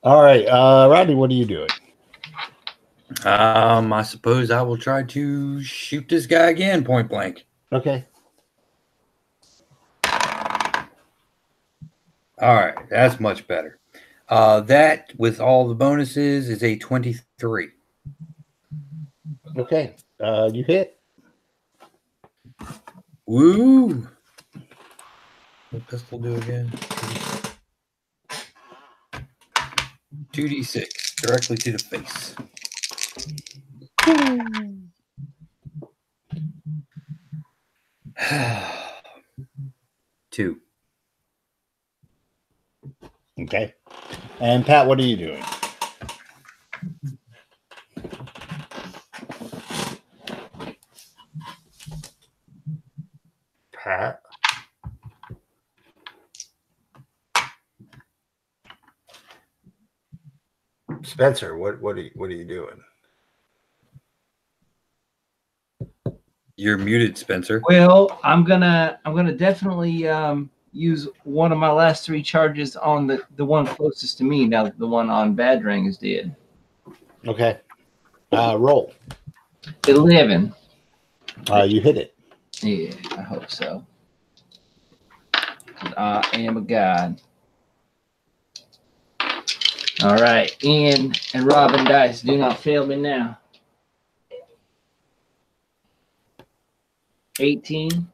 All right, Rodney, what are you doing? I suppose I will try to shoot this guy again, point blank. Okay. All right, that's much better. That, with all the bonuses, is a 23. Okay. You hit. Woo! What pistol do again? 2d6 directly to the face. Two. Okay. And Pat, what are you doing? Pat. Spencer, what are you doing? You're muted, Spencer. Well, I'm gonna definitely use one of my last 3 charges on the one closest to me. Now the one on Badrang is dead. Okay. Roll. 11. You hit it. Yeah, I hope so. I am a god. All right, Ian and Robin dice, do not fail me now. 18.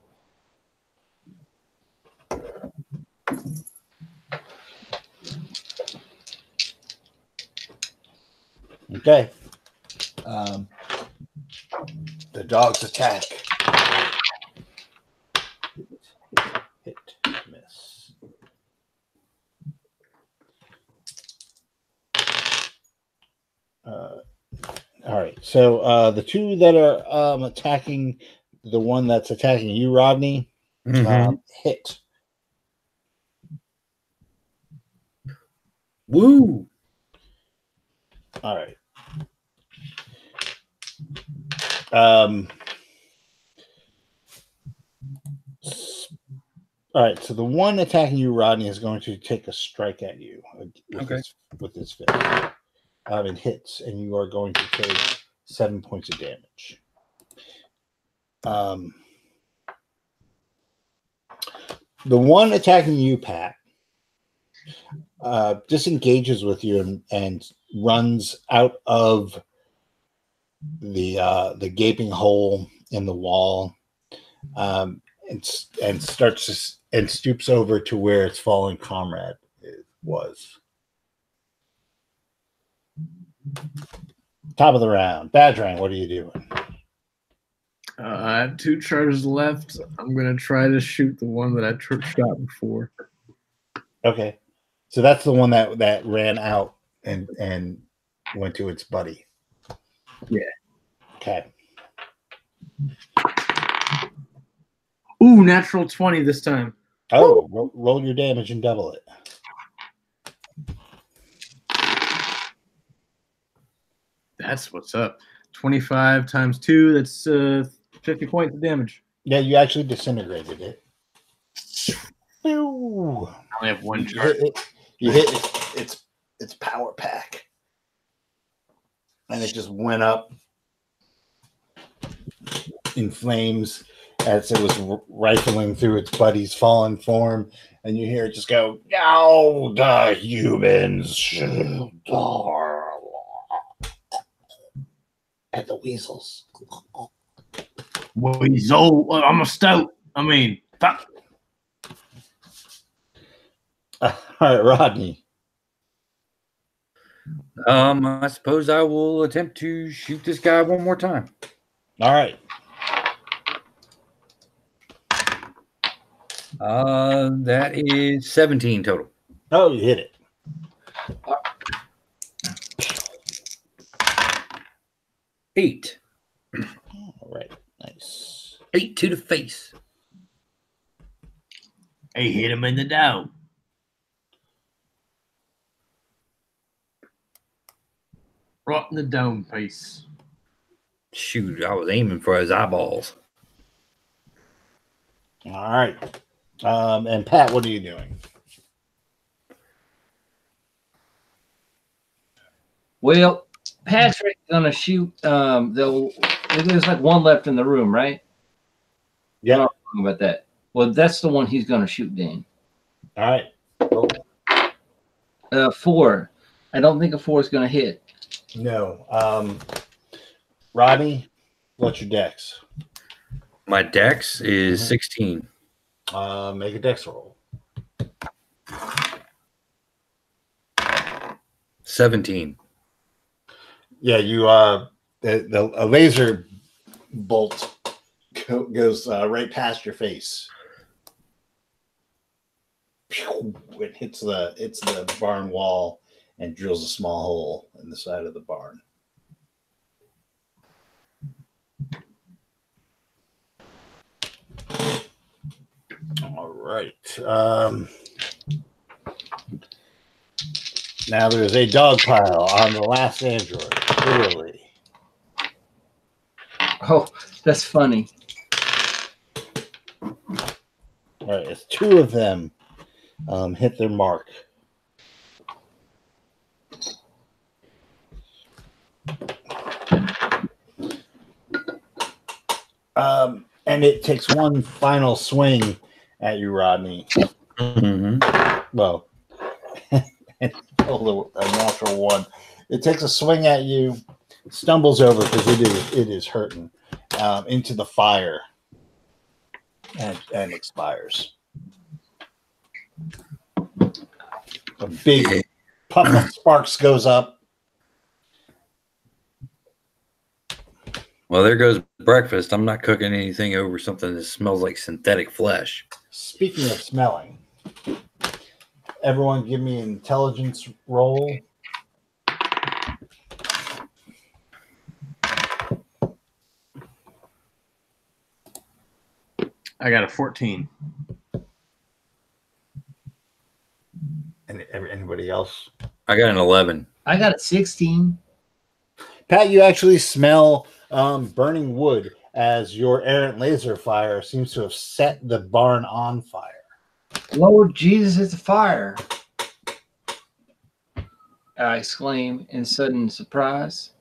Okay. The dogs attack. Hit, miss. All right. So the 2 that are attacking the one that's attacking you, Rodney, hit. Woo! All right. All right. So the one attacking you, Rodney, is going to take a strike at you with Okay. his fist. It hits, and you are going to take 7 points of damage. The one attacking you, Pat, disengages with you and runs out of the gaping hole in the wall, and starts and stoops over to where its fallen comrade was. Top of the round, Badrang, what are you doing? I have 2 charges left. I'm gonna try to shoot the one that I shot before. Okay, so that's the one that ran out and went to its buddy. Yeah. Okay. Ooh, natural 20 this time. Oh, roll your damage and double it. That's what's up. 25 times 2. That's 50 points of damage. Yeah, you actually disintegrated it. Ew. I only have 1 charge. You hit its power pack, and it just went up in flames as it was rifling through its buddy's fallen form, and you hear it just go, "Now the humans should die." And the weasels. Weasel. I'm a stout. I mean, fuck. All right, Rodney. I suppose I will attempt to shoot this guy one more time. All right. That is 17 total. Oh, you hit it. Eight. All right. Nice. 8 to the face. Hey, hit him in the dome. Right in the dome piece. Shoot, I was aiming for his eyeballs. All right. And Pat, what are you doing? Well, Patrick's gonna shoot. There's like one left in the room, right? Yeah. I'm not wrong about that. Well, that's the one he's gonna shoot, Dan. All right. Roll. 4. I don't think a 4 is gonna hit. No. Rodney, what's your dex? My dex is 16. Make a dex roll. 17. Yeah, you a laser bolt goes right past your face. It hits the barn wall and drills a small hole in the side of the barn. All right. Now there's a dog pile on the last android. Literally. Oh, that's funny. All right, it's 2 of them hit their mark. And it takes one final swing at you, Rodney. Mm-hmm. Well, a natural one. It takes a swing at you, stumbles over because it is hurting into the fire and expires. A big puff of sparks goes up. Well, there goes breakfast. I'm not cooking anything over something that smells like synthetic flesh. Speaking of smelling, everyone give me an intelligence roll. I got a 14. And anybody else? I got an 11. I got a 16. Pat, you actually smell burning wood as your errant laser fire seems to have set the barn on fire. Lord Jesus, it's a fire! I exclaim in sudden surprise.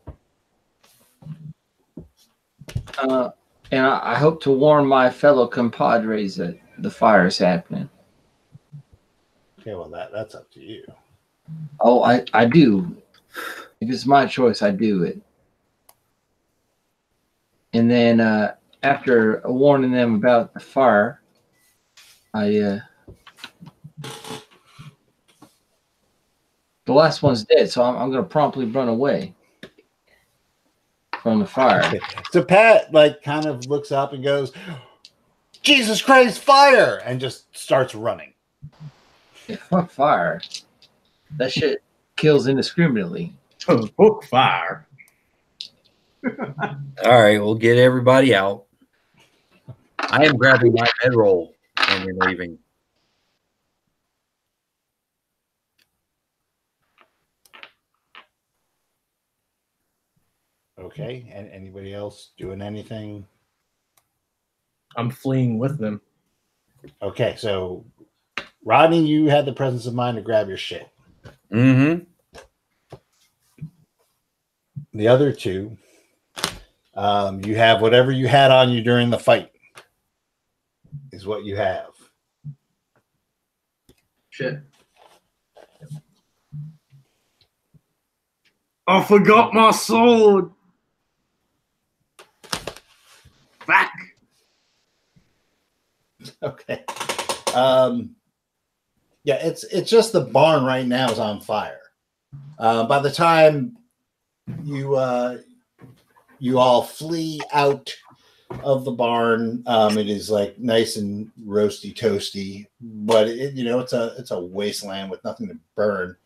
And I hope to warn my fellow compadres that the fire is happening. Okay, well that's up to you. Oh, I do. If it's my choice, I do it. And then after warning them about the fire, the last one's dead, so I'm going to promptly run away from the fire. Okay. So Pat kind of looks up and goes, "Jesus Christ, fire!" and just starts running. Yeah, fuck fire. That shit kills indiscriminately. Book fire. All right, we'll get everybody out. I am grabbing my bedroll and we're leaving. Okay, and anybody else doing anything? I'm fleeing with them. Okay, so Rodney, you had the presence of mind to grab your shit. Mm-hmm. The other two, you have whatever you had on you during the fight is what you have. Shit. I forgot my sword. Back. Okay. Yeah, it's just the barn right now is on fire. By the time you all flee out of the barn, it is nice and roasty toasty, but it's a wasteland with nothing to burn.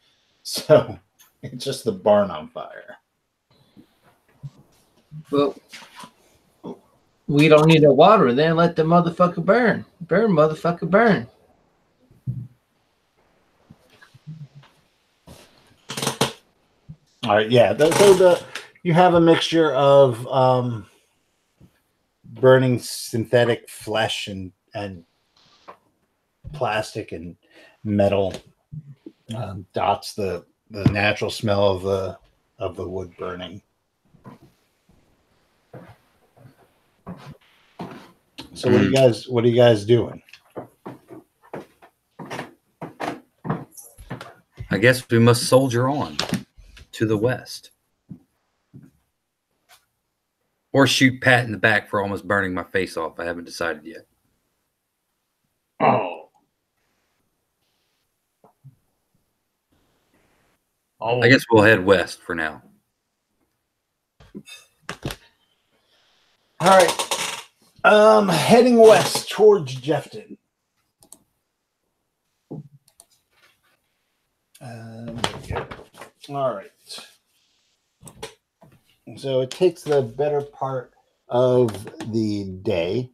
So it's just the barn on fire. Well, we don't need the water then. Let the motherfucker burn. Burn, motherfucker, burn. All right, yeah. You have a mixture of burning synthetic flesh and plastic and metal dots the natural smell of the wood burning. So what are you guys doing? I guess we must soldier on to the west. Or shoot Pat in the back for almost burning my face off. I haven't decided yet. Oh. I guess we'll head west for now. All right. Heading west towards Jefton. All right. So it takes the better part of the day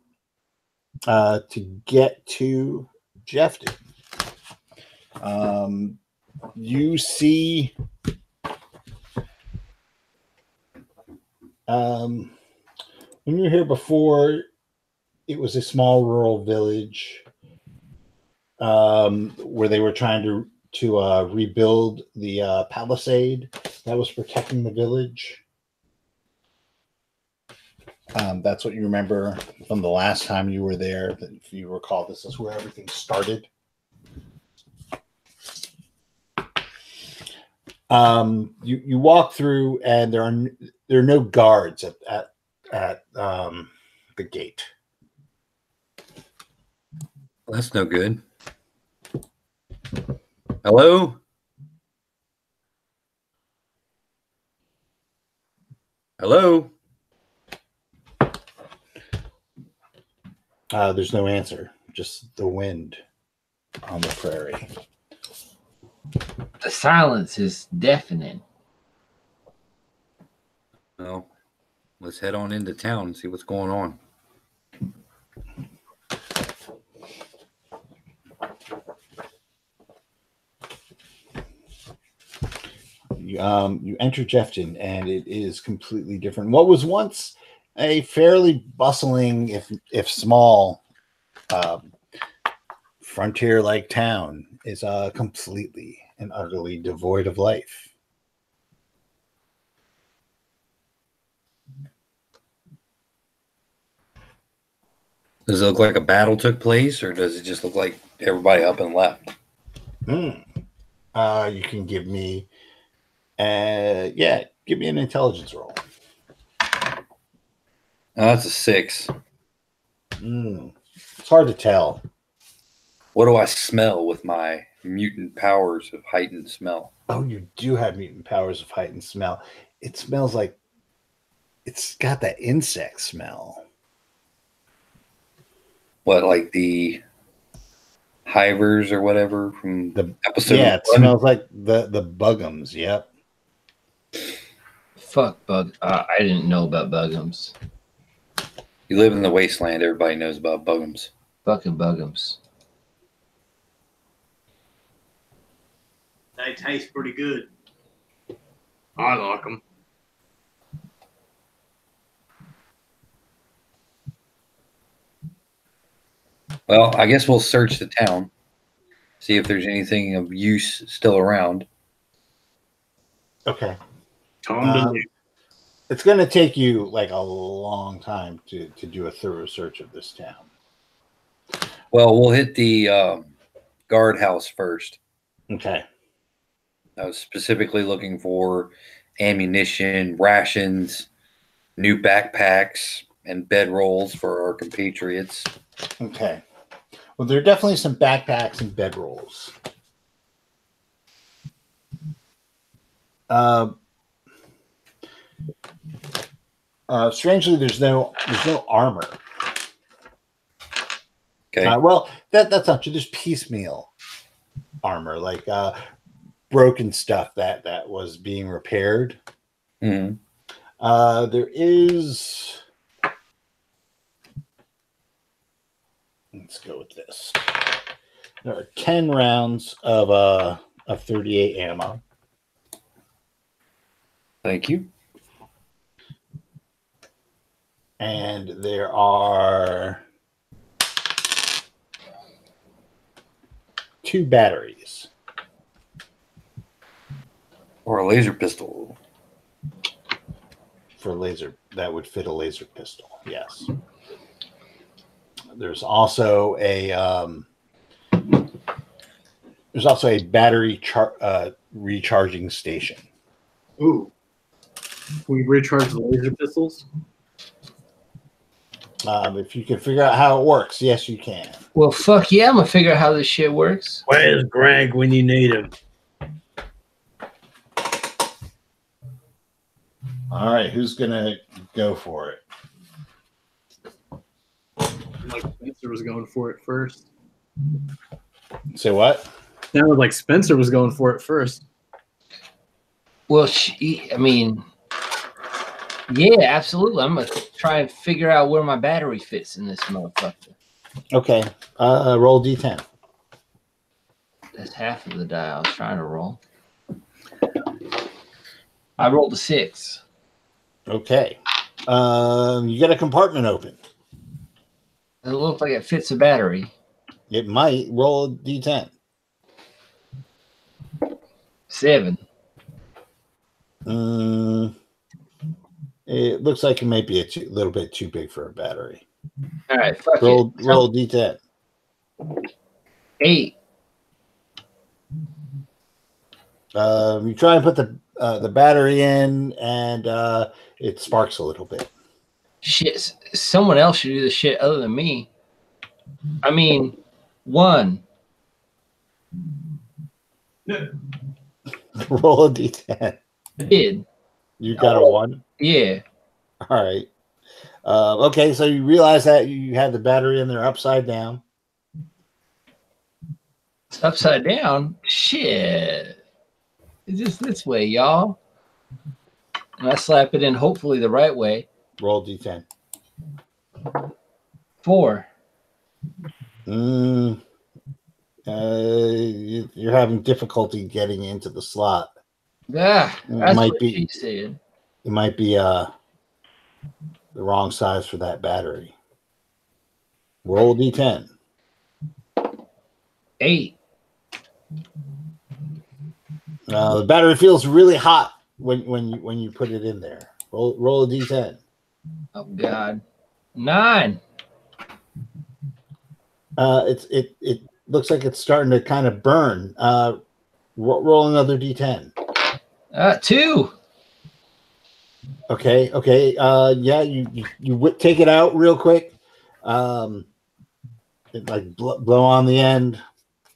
to get to Jefton. You see when you were here before, it was a small rural village where they were trying to rebuild the palisade that was protecting the village. That's what you remember from the last time you were there. If you recall, this is where everything started. You walk through, and there are no guards at the gate. Well, that's no good. Hello? Hello? There's no answer, just the wind on the prairie. The silence is deafening. Well, let's head on into town and see what's going on. You enter Jefton, and it is completely different. What was once a fairly bustling, if small, frontier-like town is completely and utterly devoid of life. Does it look like a battle took place, or does it just look like everybody up and left? You can give me, give me an intelligence roll. That's a 6. It's hard to tell. What do I smell with my mutant powers of heightened smell? Oh, you do have mutant powers of heightened smell. It smells like it's got that insect smell. What, like the hivers or whatever from The episode? Yeah, it 1? smells like the bugums. Yep. Fuck bug. I didn't know about bugums. You live in the wasteland. Everybody knows about bugums. Fucking bugums. They taste pretty good. I like them. Well, I guess we'll search the town, see if there's anything of use still around. Okay. Tom It's going to take you like a long time to do a thorough search of this town. Well, we'll hit the guardhouse first. Okay. I was specifically looking for ammunition, rations, new backpacks, and bedrolls for our compatriots. Okay. Well, there are definitely some backpacks and bedrolls. Strangely, there's no armor. Okay. Well, that's not true. There's piecemeal armor, like broken stuff that was being repaired. Mhm. There is. Let's go with this. There are 10 rounds of 38 ammo. Thank you. And there are 2 batteries. Or a laser pistol. For laser, that would fit a laser pistol. Yes. There's also a battery recharging station. Ooh. Can we recharge the laser pistols? If you can figure out how it works, yes, you can. Well, fuck yeah, I'm gonna figure out how this shit works. Where's Greg when you need him? All right, who's gonna go for it? Like Spencer was going for it first. Say what? Sounded like Spencer was going for it first. Well, I mean, yeah, absolutely. I'm gonna try and figure out where my battery fits in this motherfucker. Okay, roll D10. That's half of the die I was trying to roll. I rolled a 6. Okay, you get a compartment open. It looks like it fits a battery. It might roll a D10. 7. It looks like it might be a little bit too big for a battery. All right, fuck Roll it. D10. 8. You try and put the battery in, and it sparks a little bit. Shit, someone else should do the shit other than me. I mean, 1. Roll a D10. Did. You got a 1. Yeah. All right. Okay, so you realize that you had the battery in there upside down. It's upside down. Shit. It's just this way, y'all. And I slap it in hopefully the right way. Roll D10. 4. You're having difficulty getting into the slot. Yeah, It that's might what be. she said. It might be the wrong size for that battery. Roll D10. 8. The battery feels really hot when you put it in there. Roll a D10. Oh God. 9. It looks like it's starting to kind of burn. Roll another D10. 2. Okay. Yeah, you take it out real quick. It like blow on the end.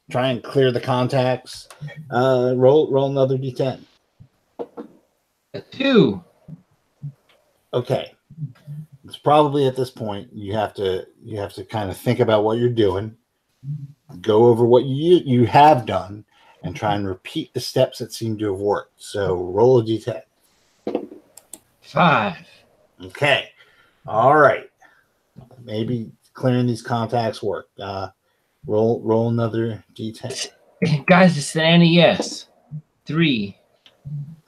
Try and clear the contacts. Roll another D10. 2. Okay. It's probably at this point you have to kind of think about what you're doing, go over what you have done, and try and repeat the steps that seem to have worked. So roll a D10. 5. Okay. All right. Maybe clearing these contacts work. Roll another D10. Guys, it's an NES. 3.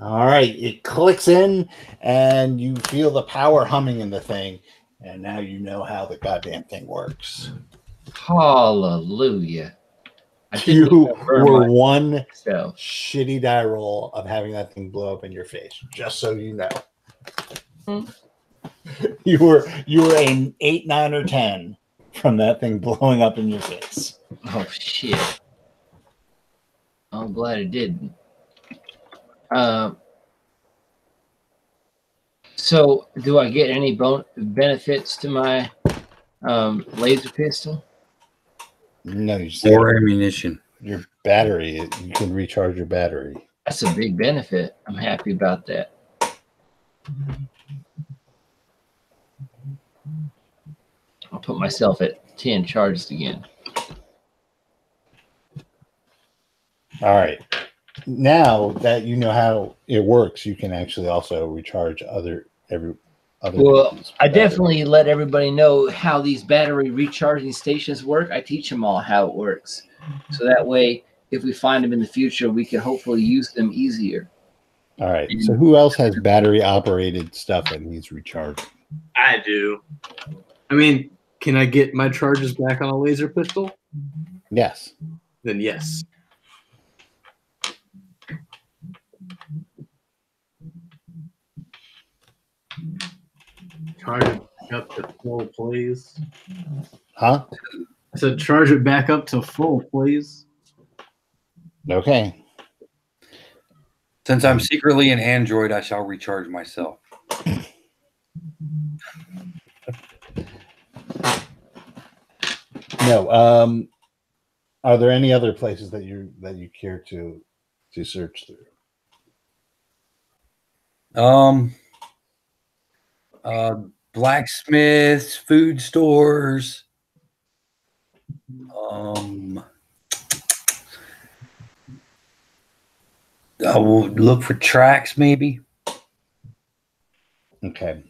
All right. It clicks in, and you feel the power humming in the thing, and now you know how the goddamn thing works. Hallelujah. You were one myself. shitty die roll of having that thing blow up in your face, just so you know. You were an 8, 9, or 10 from that thing blowing up in your face. Oh shit. I'm glad it didn't. So do I get any benefits to my laser pistol? No, you just More ammunition. your battery. You can recharge your battery. That's a big benefit. I'm happy about that. I'll put myself at 10 charged again. All right. Now that you know how it works, you can actually also recharge other. Well, people's I batteries. definitely let everybody know how these battery recharging stations work. I teach them all how it works. So that way, if we find them in the future, we can hopefully use them easier. All right. So who else has battery operated stuff that needs recharging? I do. I mean, can I get my charges back on a laser pistol? Yes. Then yes. Charge it up to full, please. Huh? I said charge it back up to full, please. Okay. Since I'm secretly an android, I shall recharge myself. No. Are there any other places that you care to search through? Blacksmiths, food stores. I will look for tracks, maybe. Okay.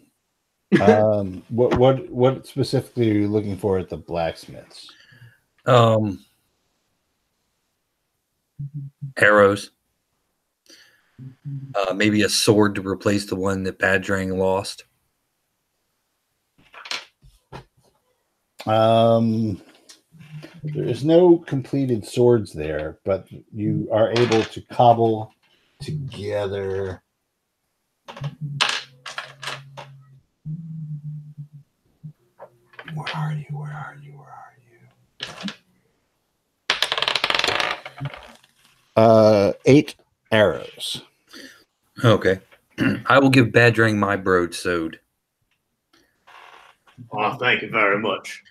What specifically are you looking for at the blacksmiths? Arrows. Maybe a sword to replace the one that Badrang lost. There is no completed swords there, but you are able to cobble together. Where are you? 8 arrows. Okay. I will give Badrang my broadsword. Oh, thank you very much.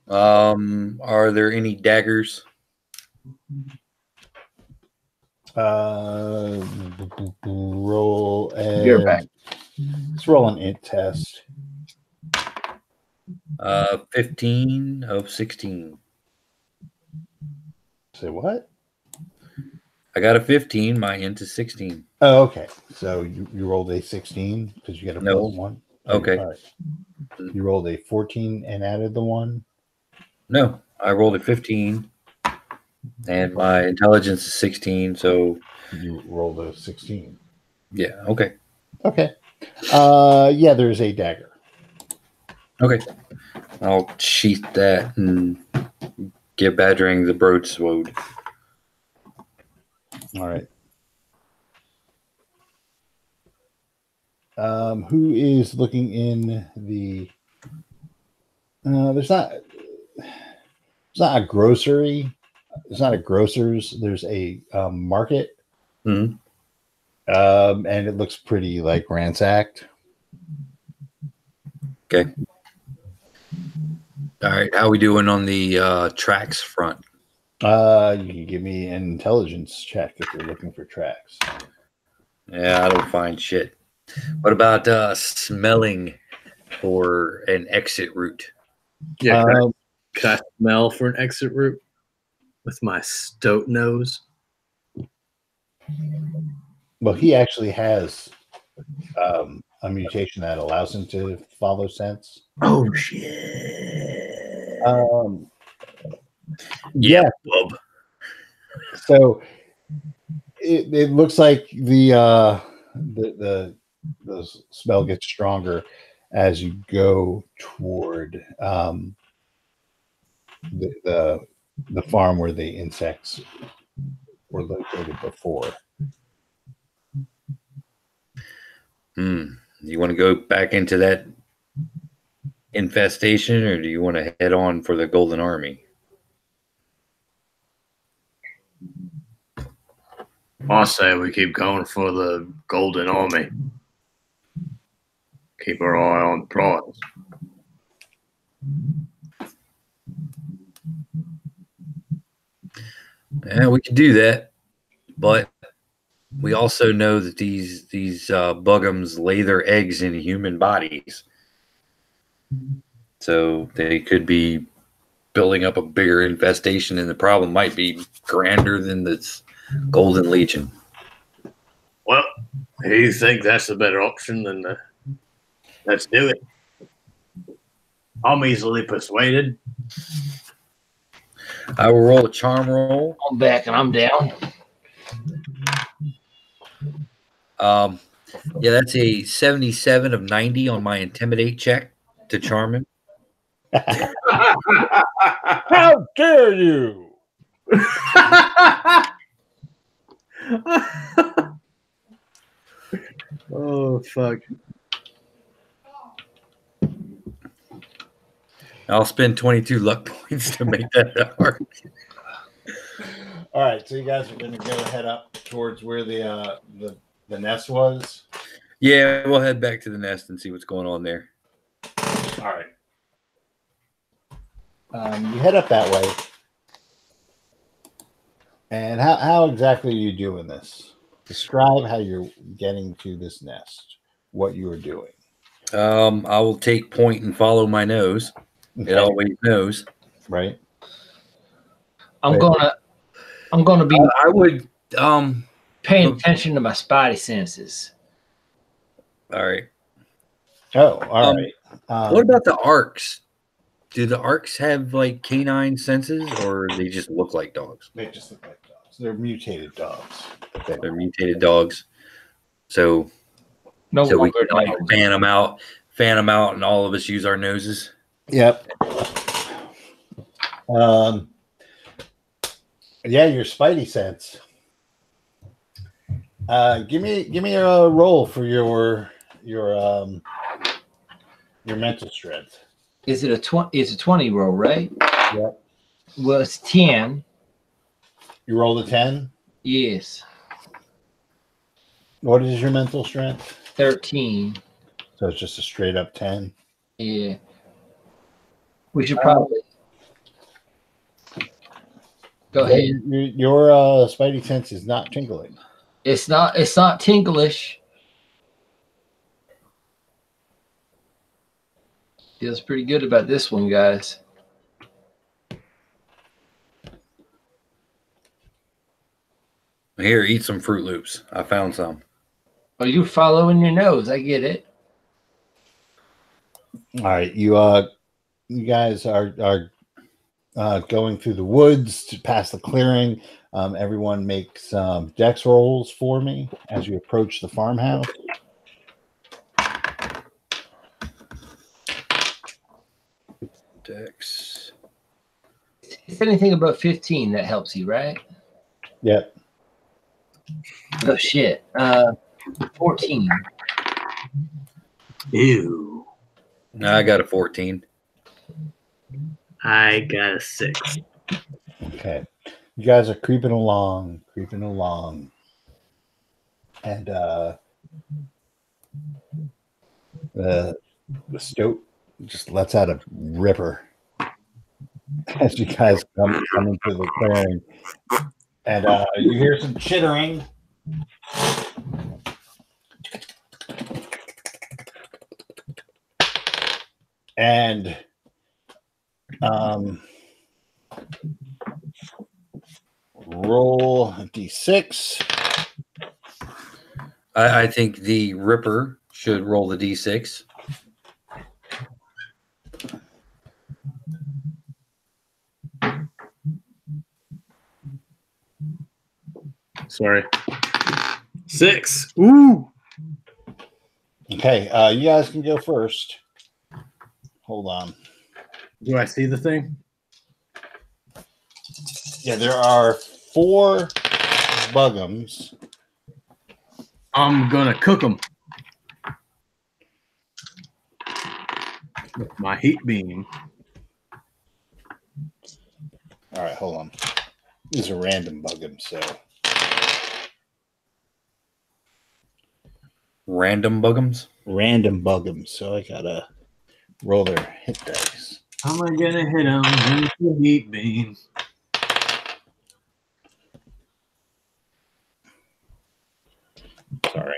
Are there any daggers? Roll a. You're back. Let's roll an int test. 15 of 16. Say what? I got a 15. My int is 16. Oh, okay. So you rolled a 16 because you got a No. plus 1. Okay. All right. You rolled a 14 and added the 1. No, I rolled a 15, and my intelligence is 16. So You rolled a 16. Yeah. Okay. Okay. Yeah, there's a dagger. Okay. I'll sheath that and give Badgering the broadsword. All right. Who is looking in the? There's not. It's not a grocery. It's not a grocer's. There's a market, Mhm. and it looks pretty like ransacked. Okay. All right. How we doing on the tracks front? You can give me an intelligence check if you're looking for tracks. Yeah, I don't find shit. What about smelling for an exit route? Yeah, Um, can I smell for an exit route with my stoat nose? well, he actually has a mutation that allows him to follow sense. Oh shit! Yeah. Bub. So it looks like the smell gets stronger as you go toward the farm where the insects were located before. You want to go back into that infestation, or do you want to head on for the Golden Army? I say we keep going for the Golden Army. Keep our eye on the prize. Yeah, we could do that, but we also know that these bugums lay their eggs in human bodies, so they could be building up a bigger infestation, and the problem might be grander than this Golden Legion. Well, you think that's a better option than the... Let's do it. I'm easily persuaded. I will roll a charm roll. I'm back and I'm down. Yeah, that's a 77 of 90 on my intimidate check to charm him. How dare you? Oh, fuck. I'll spend 22 luck points to make that hard. All right, so you guys are going to go head up towards where the nest was. Yeah, we'll head back to the nest and see what's going on there. All right. You head up that way. And how exactly are you doing this? Describe how you're getting to this nest, what you are doing. I will take point and follow my nose. Okay. It always knows. Right. I'm gonna be I would paying attention to my spidey senses. all right. Oh, all right. What about the arcs? Do the arcs have like canine senses, or they just look like dogs? They just look like dogs. They're mutated dogs. They're mutated dogs. So No we longer can like dogs. fan them out, and all of us use our noses. Yep. Yeah, your spidey sense. Give me a roll for your mental strength. Is it a 20? It's a 20 roll, right? Yep. Well, it's 10. You rolled a 10. Yes, What is your mental strength? 13. So it's just a straight up 10. Yeah, we should probably go ahead. Your spidey sense is not tingling. It's not tinklish. Feels pretty good about this one, guys. Here, eat some Fruit Loops. I found some. Oh, you're following your nose. I get it. All right, you guys are going through the woods to past the clearing. Everyone makes dex rolls for me as you approach the farmhouse. Dex. If anything above 15, that helps you, right? Yep. Oh shit. 14. Ew. I got a 14. I got a 6. Okay. You guys are creeping along. And the stoat just lets out a ripper as you guys come into the clearing. And you hear some chittering. And roll a d6. I think the Ripper should roll the d6. Sorry. 6. Ooh. Okay, you guys can go first. Hold on. Do I see the thing? Yeah, there are 4 bugums. I'm gonna cook them with my heat beam. All right, hold on. These are random bugums, so Random bugums. random bugums. So I gotta roll their hit dice. How am I gonna hit them with the heat beam? Sorry.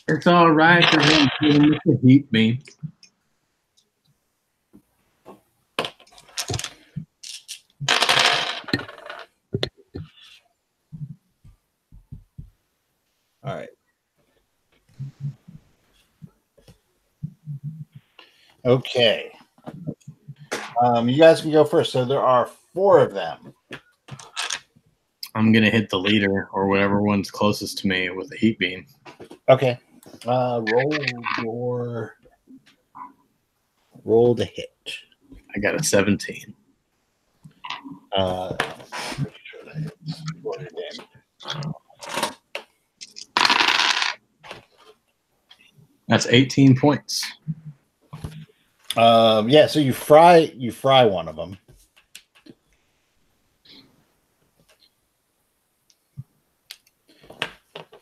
It's all right for him to hit him with the heat beam. All right. Okay. You guys can go first. So there are 4 of them. I'm gonna hit the leader or whatever one's closest to me with the heat beam. Okay. Roll the hit. I got a 17. Pretty sure that hits. Roll your damage. That's 18 points. Yeah, so you fry one of them.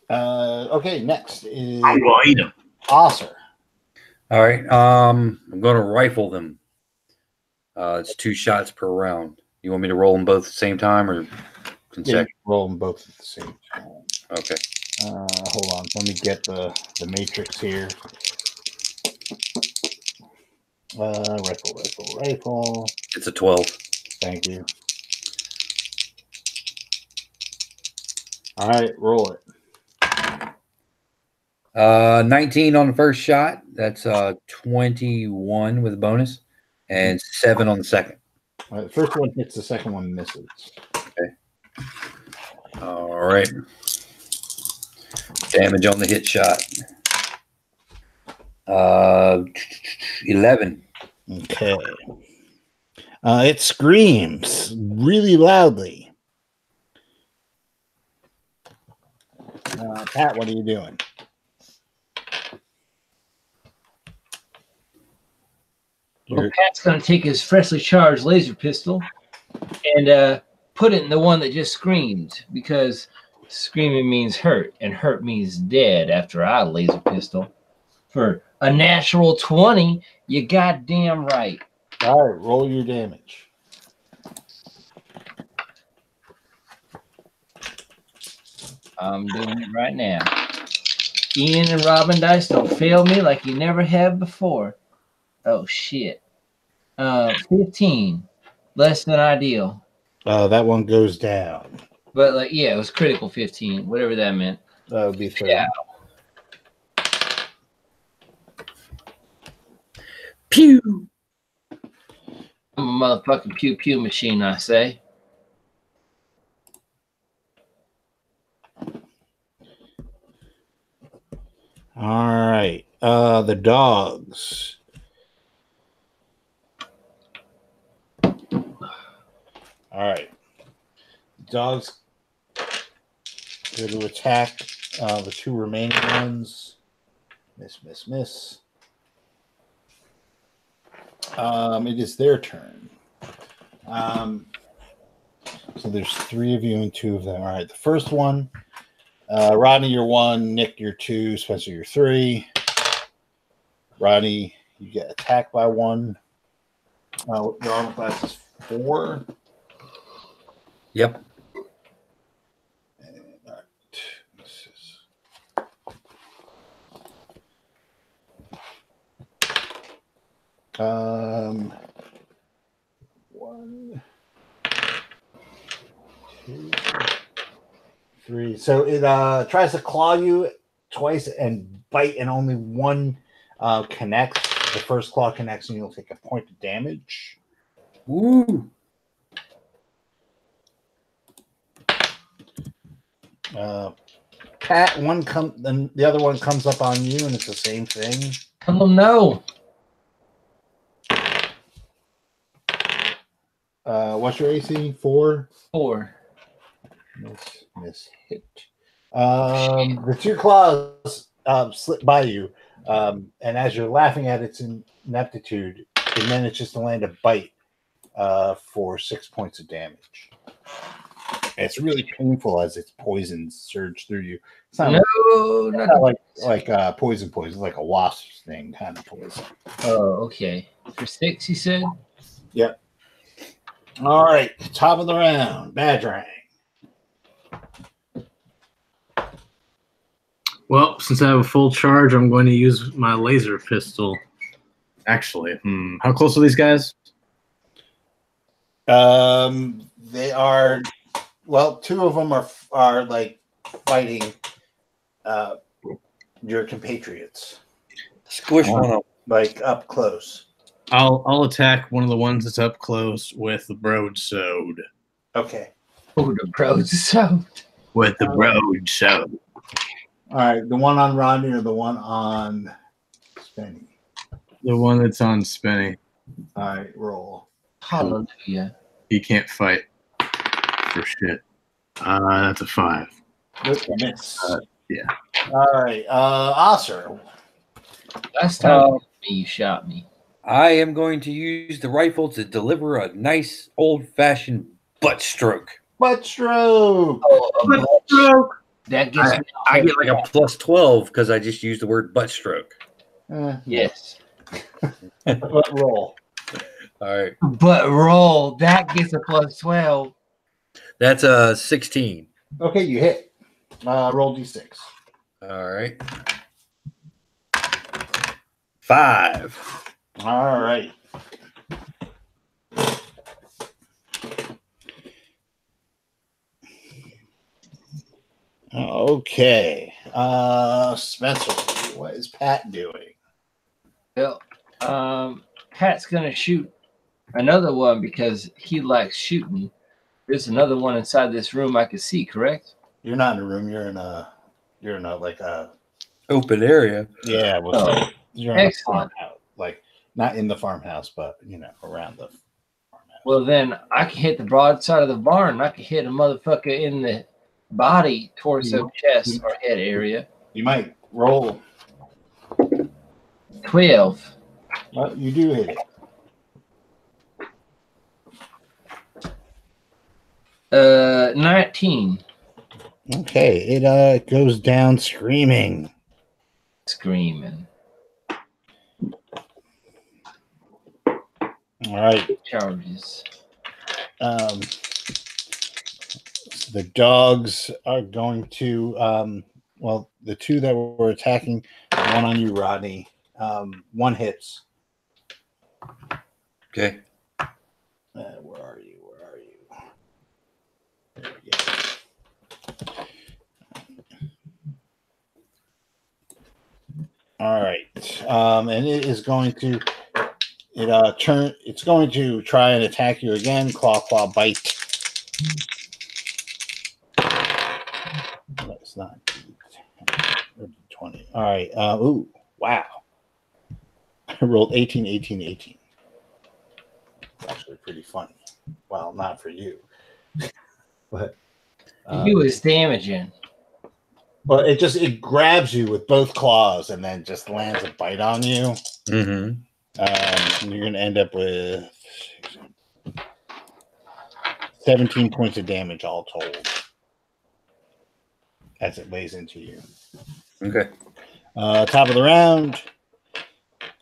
Okay, next is I'm gonna eat them. Osser. All right. I'm going to rifle them. It's 2 shots per round. You want me to roll them both at the same time or Yeah, consecutive? roll them both at the same time. Okay. Hold on. Let me get the matrix here. Rifle. It's a 12. Thank you. All right, roll it. 19 on the first shot. That's 21 with a bonus, and 7 on the second. All right, the first one hits, the second one misses. All right. Damage on the hit shot. 11. Okay. It screams really loudly. Pat, what are you doing? Well, Pat's going to take his freshly charged laser pistol and put it in the one that just screamed, because screaming means hurt, and hurt means dead after I laser pistol. For a natural 20, you goddamn right. All right, roll your damage. I'm doing it right now. Ian and Robin dice don't fail me like you never have before. Oh shit. 15. Less than ideal. That one goes down. But like, yeah, it was critical 15, whatever that meant. That would be 30. Yeah. Pew! I'm a motherfucking pew pew machine, I say. All right. The dogs. All right. Dogs go to attack the two remaining ones. Miss, miss, miss. It is their turn. So there's 3 of you and 2 of them. All right. The first one, Rodney, you're 1. Nick, you're 2. Spencer, you're 3. Rodney, you get attacked by 1. Your armor class is 4. Yep. And, all right. This is... One, 2, 3. So it tries to claw you twice and bite, and only one connects. The first claw connects, and you'll take a point of damage. Woo. Pat, then the other one comes up on you, and it's the same thing. Oh no. What's your AC? 4. 4. Miss hit. The 2 claws slip by you, and as you're laughing at its ineptitude, and then it's just to land a bite for 6 points of damage. And it's really painful as its poison surge through you. It's not, not like poison, like a wasp thing kind of poison. Oh, okay. For 6, you said? Yep. All right, top of the round, Badrang. Well, since I have a full charge, I'm going to use my laser pistol. Actually, how close are these guys? They are, well, 2 of them are like fighting your compatriots. Squish one up. Like up close. I'll attack one of the ones that's up close with the broadsword. Okay. Oh, the broadsword. With the broadsword. All right. The one on Rodney or the one on Spenny? The one that's on Spenny. All right. Roll. Hallelujah. He can't fight for shit. That's a 5. Miss. Yeah. All right. Osir. Last time you shot me. I am going to use the rifle to deliver a nice old-fashioned butt stroke. Butt stroke. Oh, a butt stroke. That gets me. I get like a plus 12 because I just used the word butt stroke. Yes. But roll. All right. But roll. That gets a plus 12. That's a 16. Okay, you hit. Roll d6. All right. 5. All right. Okay. Spencer, what is Pat doing? Well, Pat's gonna shoot another one because he likes shooting. There's another one inside this room I can see, correct? You're not in a room, you're in a like a Open area. yeah, Oh, you're in a excellent. farmhouse. Like not in the farmhouse, but around the farmhouse. Well, then I can hit the broadside of the barn. I can hit a motherfucker in the body, torso, chest, or head area. You might roll. 12. Well, you do hit it. 19. Okay, it goes down screaming. Screaming. All right. Charges. The dogs are going to well, the 2 that were attacking, one on you, Rodney. 1 hits. Okay. Where are you? There we go. All right. And it is going to It's going to try and attack you again. Claw, bite. That's not 20. All right. Ooh, wow. I rolled 18. It's actually pretty funny. Well, not for you, but You is damaging. well, it grabs you with both claws and then just lands a bite on you. Mm-hmm. And you're gonna end up with 17 points of damage all told as it lays into you. Okay. Top of the round.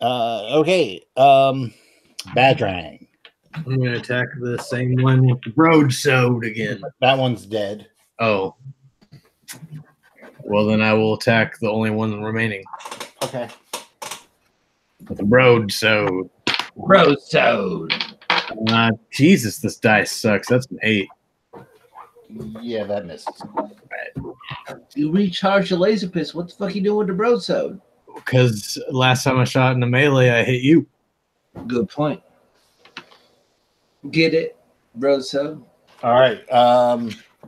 Okay. Badrang. I'm going to attack the same one with the broadsword again. That one's dead. Oh. Well, then I will attack the only one remaining Okay. with the broadsword. Broadsword. Jesus, this dice sucks. That's an 8. Yeah, that misses. You recharge the laser pistol. What the fuck you doing with the broadsword? Because last time I shot in the melee, I hit you. Good point. Get it, broadsword. All right.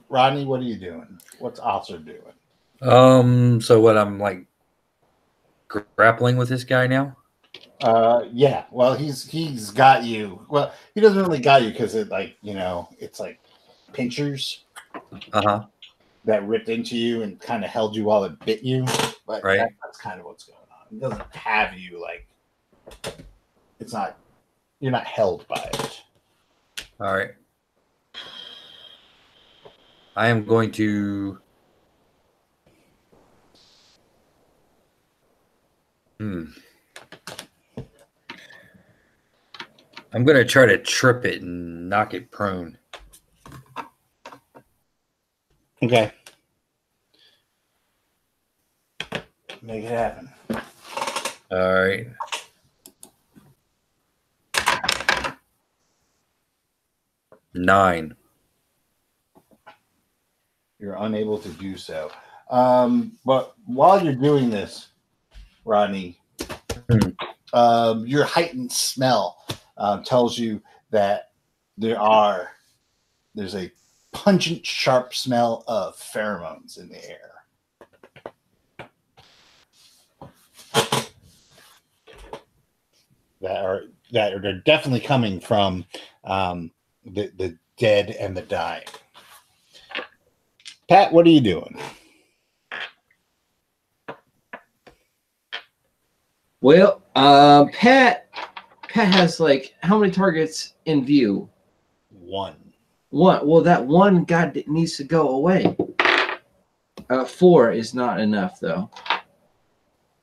Rodney, what are you doing? What's Officer doing? So what? I'm like grappling with this guy now. Yeah. Well, he's got you. Well, he doesn't really got you because it's like pinchers that ripped into you and kind of held you while it bit you. But right. That's kind of what's going on. It doesn't have you like. It's not. You're not held by it. All right. I am going to. I'm going to try to trip it and knock it prone. Okay. Make it happen. All right. Nine. You're unable to do so. But while you're doing this, Rodney, your heightened smell tells you that there's a pungent, sharp smell of pheromones in the air. They're definitely coming from the dead and the dying. Pat, what are you doing? Well, Pat has like how many targets in view? One. Well, that one guy needs to go away. 4 is not enough, though.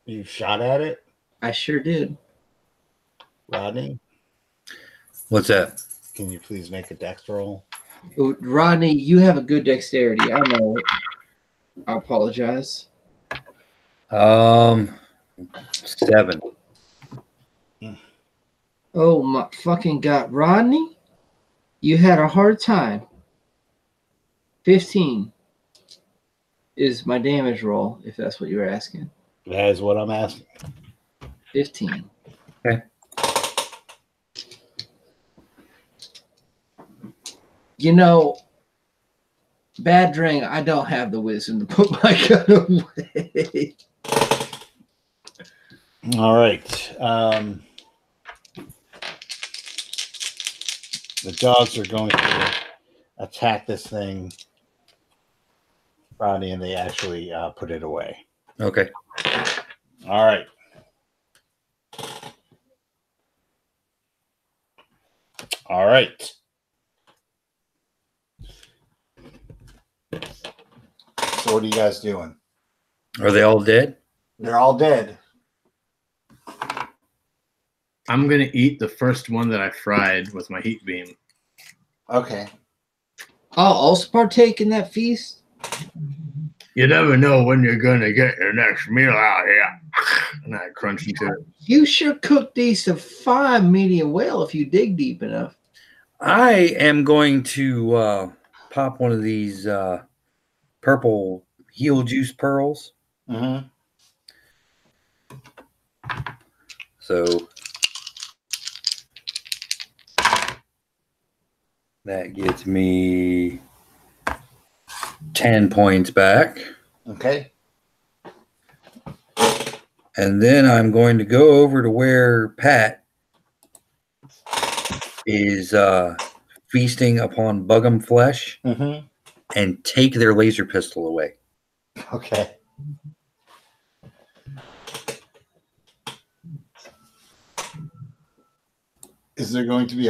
You shot at it? I sure did. Rodney? What's that? Can you please make a dex roll? Rodney, you have a good dexterity. I know it. I apologize. 7. Oh my fucking God. Rodney, you had a hard time. 15 is my damage roll, if that's what you were asking. That is what I'm asking. 15. Okay. You know, Badrang, I don't have the wisdom to put my gun away. All right. The dogs are going to attack this thing, Rodney, and they actually put it away. Okay. All right. All right. So what are you guys doing? Are they all dead? They're all dead. I'm going to eat the first one that I fried with my heat beam. Okay. I'll also partake in that feast. You never know when you're going to get your next meal out here. And I crunch into it. You sure cook these to fine medium well if you dig deep enough. I am going to pop one of these purple heal juice pearls. Mm-hmm. So That gets me 10 points back. Okay. And then I'm going to go over to where Pat is feasting upon Bugum flesh Mm-hmm. and take their laser pistol away. Okay. Is there going to be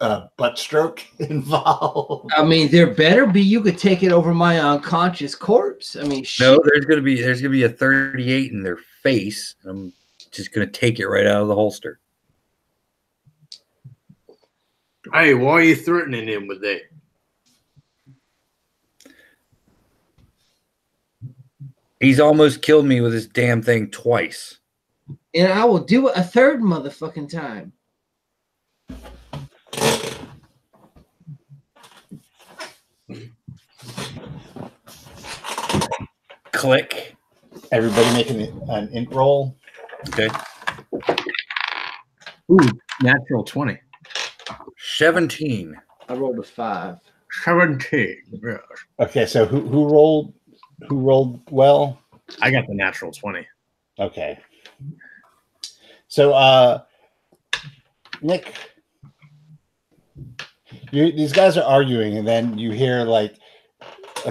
a butt stroke involved? I mean, there better be. You could take it over my unconscious corpse. I mean, No, shit. there's gonna be a 38 in their face. I'm just gonna take it right out of the holster. Hey, why are you threatening him with that? He's almost killed me with this damn thing twice. And I will do it a third motherfucking time. Click. Everybody making an int roll. Okay. Ooh, natural 20. 17. I rolled a 5. 17. Yes. Okay, so who rolled well? I got the natural 20. Okay. So Nick, these guys are arguing, and then you hear like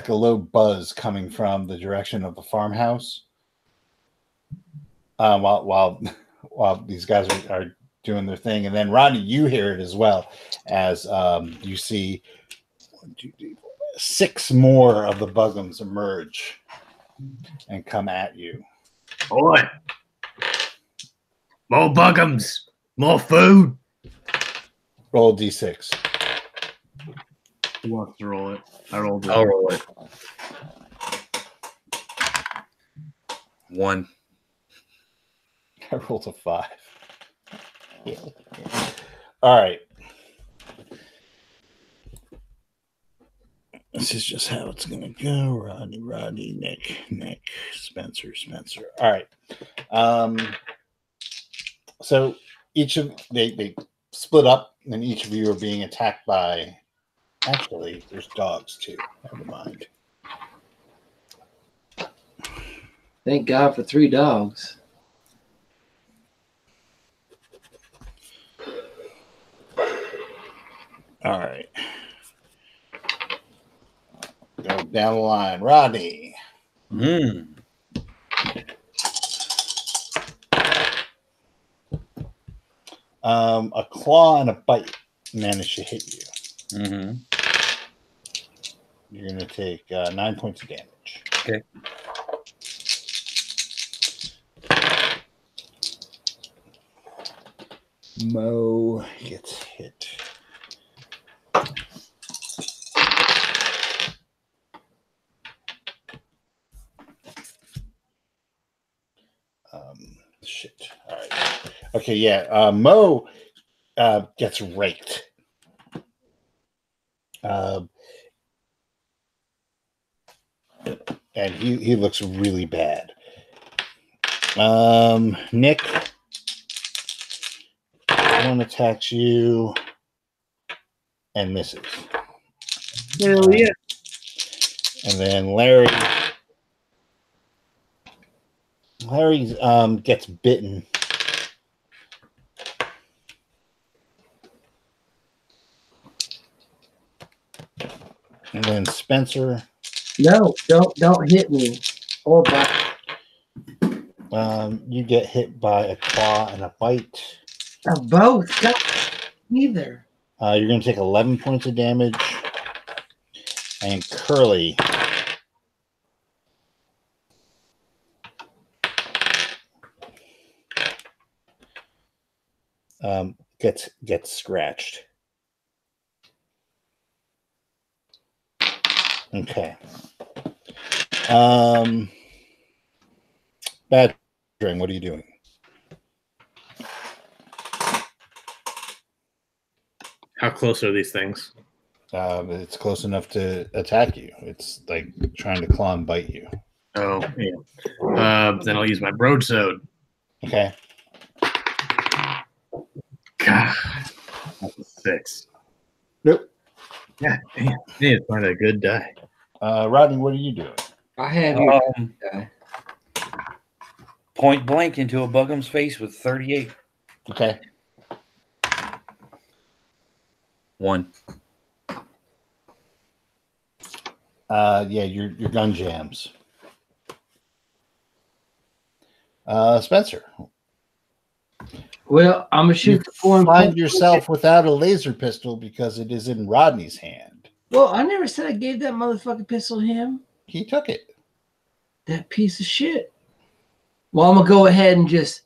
a low buzz coming from the direction of the farmhouse. While these guys are doing their thing, and then Rodney, you hear it as well as you see 1, 2, 3, 4, 6 more of the Bugums emerge and come at you. Boy. More Bugums. More food. Roll a d6. Who wants to roll it? I rolled it. I'll roll it. 1. I rolled a 5. Yeah. All right. This is just how it's gonna go. Rodney, Nick, Spencer. All right. So each of they split up, and each of you are being attacked by. Actually, there's dogs too. Never mind. Thank God for 3 dogs. All right. Go down the line. Rodney. A claw and a bite managed to hit you. Mm-hmm. You're going to take 9 points of damage. Okay. Mo gets hit. Shit. All right. Okay, yeah. Mo gets raked. And he looks really bad. Nick, one attacks you and misses. Hell yeah. And then Larry gets bitten. And then Spencer. No, don't hit me or bite. You get hit by a claw and a bite. Both. God, neither. You're going to take 11 points of damage. And Curly gets scratched. Okay. Bad Dream, what are you doing? How close are these things? It's close enough to attack you. It's like trying to claw and bite you. Oh, yeah. Then I'll use my broadsword. Okay. God. That's a 6. Nope. Yeah, damn. Need to find a good die. Rodney, what are you doing? I have your Um, guy. point blank into a Bugham's face with 38. Okay. 1. Yeah, your gun jams. Spencer, Well, I'm gonna you shoot the foreign find point. yourself without a laser pistol because it is in Rodney's hand. Well, I never said I gave that motherfucking pistol to him. He took it. That piece of shit. Well, I'm gonna go ahead and just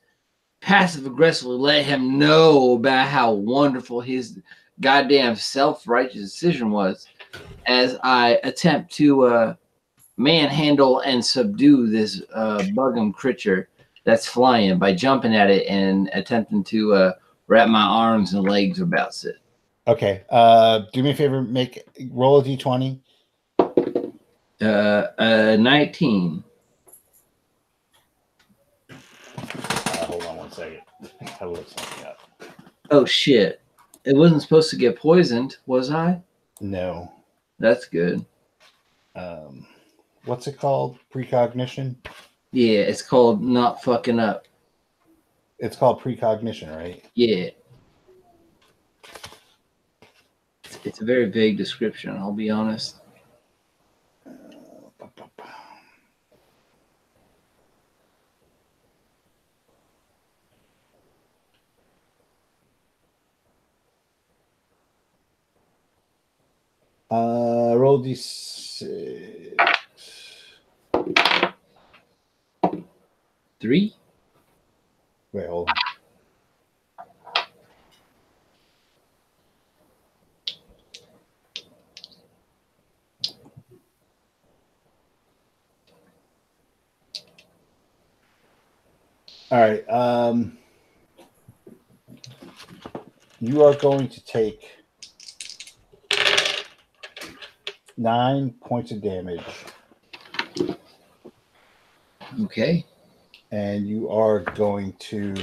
passive aggressively let him know about how wonderful his goddamn self-righteous decision was as I attempt to manhandle and subdue this Buggum creature that's flying by jumping at it and attempting to wrap my arms and legs about it. Okay. Do me a favor. Roll a d20. 19. Hold on one second. I look something up. Oh shit! It wasn't supposed to get poisoned, was I? No. That's good. What's it called? Precognition? Yeah, it's called not fucking up. It's called precognition, right? Yeah. It's a very vague description, I'll be honest. Roll d6. 3? Wait, hold on. All right. You are going to take 9 points of damage. Okay. And you are going to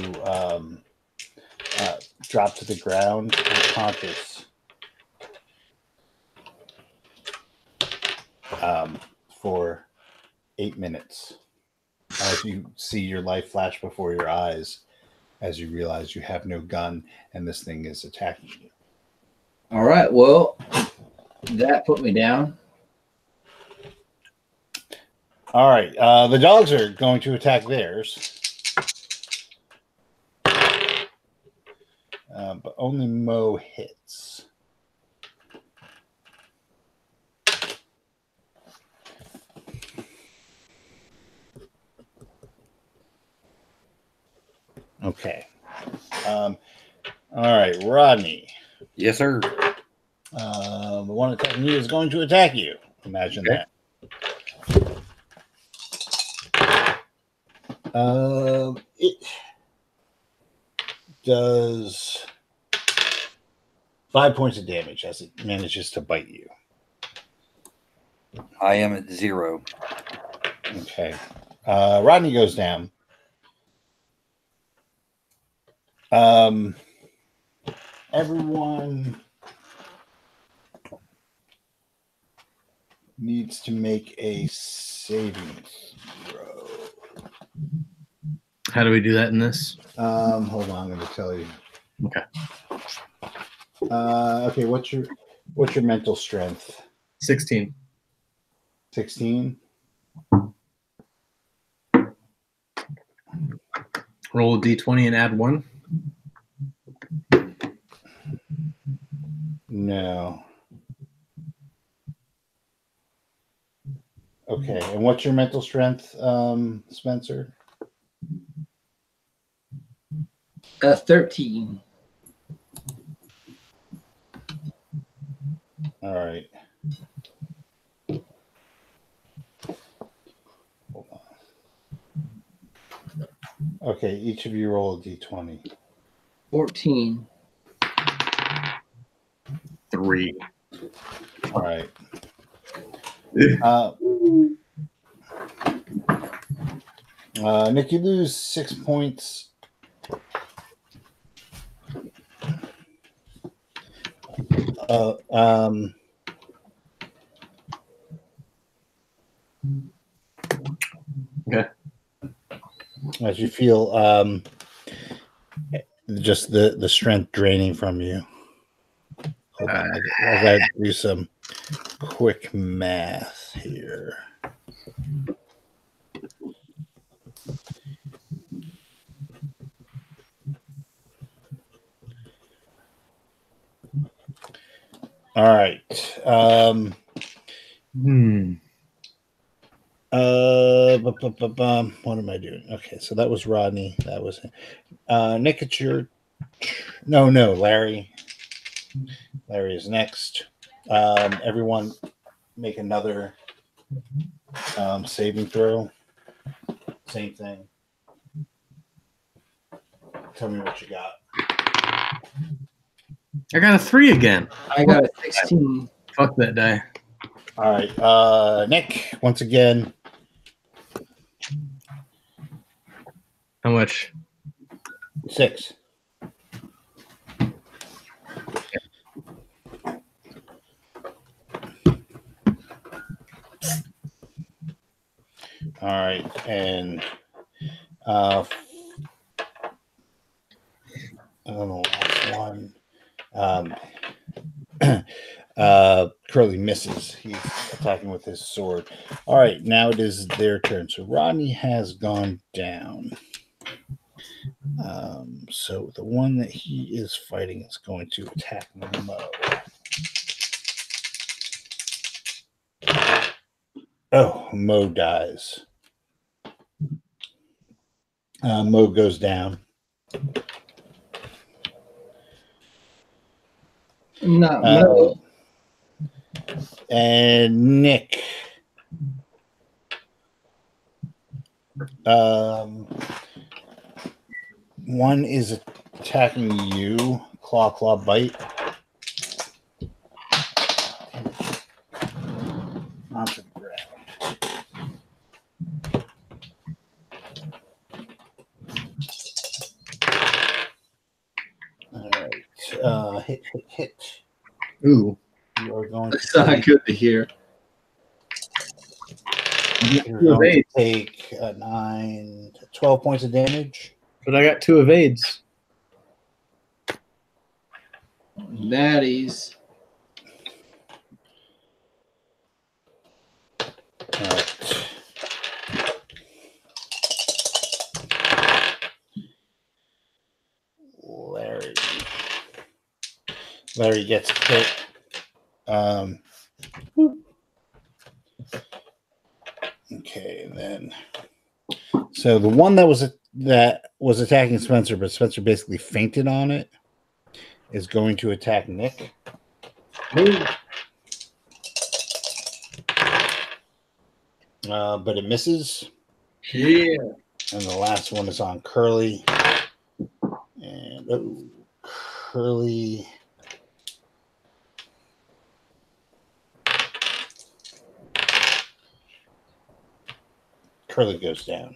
drop to the ground unconscious for 8 minutes as you see your life flash before your eyes as you realize you have no gun and this thing is attacking you. All right. Well, that put me down. All right. The dogs are going to attack theirs. But only Mo hits. Okay. All right, Rodney. Yes, sir. The one attacking you is going to attack you. Imagine that. It does 5 points of damage as it manages to bite you. I am at 0. Okay. Rodney goes down. Everyone needs to make a saving throw. How do we do that in this? Hold on, I'm going to tell you. Okay. Okay, what's your mental strength? 16. 16. Roll a d20 and add 1. No. Okay, and what's your mental strength, Spencer? 13. All right. Hold on. Okay, each of you roll a d20. 14. 3. All right. Nick, you lose 6 points. as you feel just the strength draining from you. Hold on, I gotta do some quick math here. All right. What am I doing? Okay, so that was Rodney. That was Nick. It's your no, Larry. Larry is next. Everyone, make another saving throw. Same thing. Tell me what you got. I got a 3 again. I got a 16. Fuck that die. All right, Nick. Once again, How much? 6. All right, and I don't know, last one. Curly misses. He's attacking with his sword. All right, now it is their turn. So Rodney has gone down. So the one that he is fighting is going to attack Mo. Oh, Mo dies. Mo goes down. No. And Nick. One is attacking you. Claw, bite. Onto the ground. All right. Hit. Ooh. You are going It's to not good to hear. You're going to take 12 points of damage. But I got 2 evades. Natties. All right. Larry gets hit. Okay, then. So the one that was attacking Spencer, but Spencer basically fainted on it, is going to attack Nick. But it misses. Yeah. And the last one is on Curly. And Curly. Curly goes down.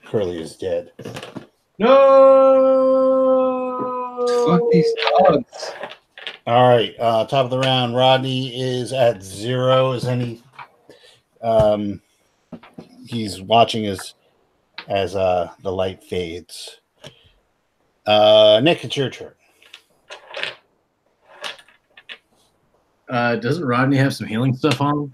Curly is dead. No! Fuck these dogs. All right. Top of the round. Rodney is at 0. Is any? He's watching as the light fades. Nick, it's your turn. Doesn't Rodney have some healing stuff on him?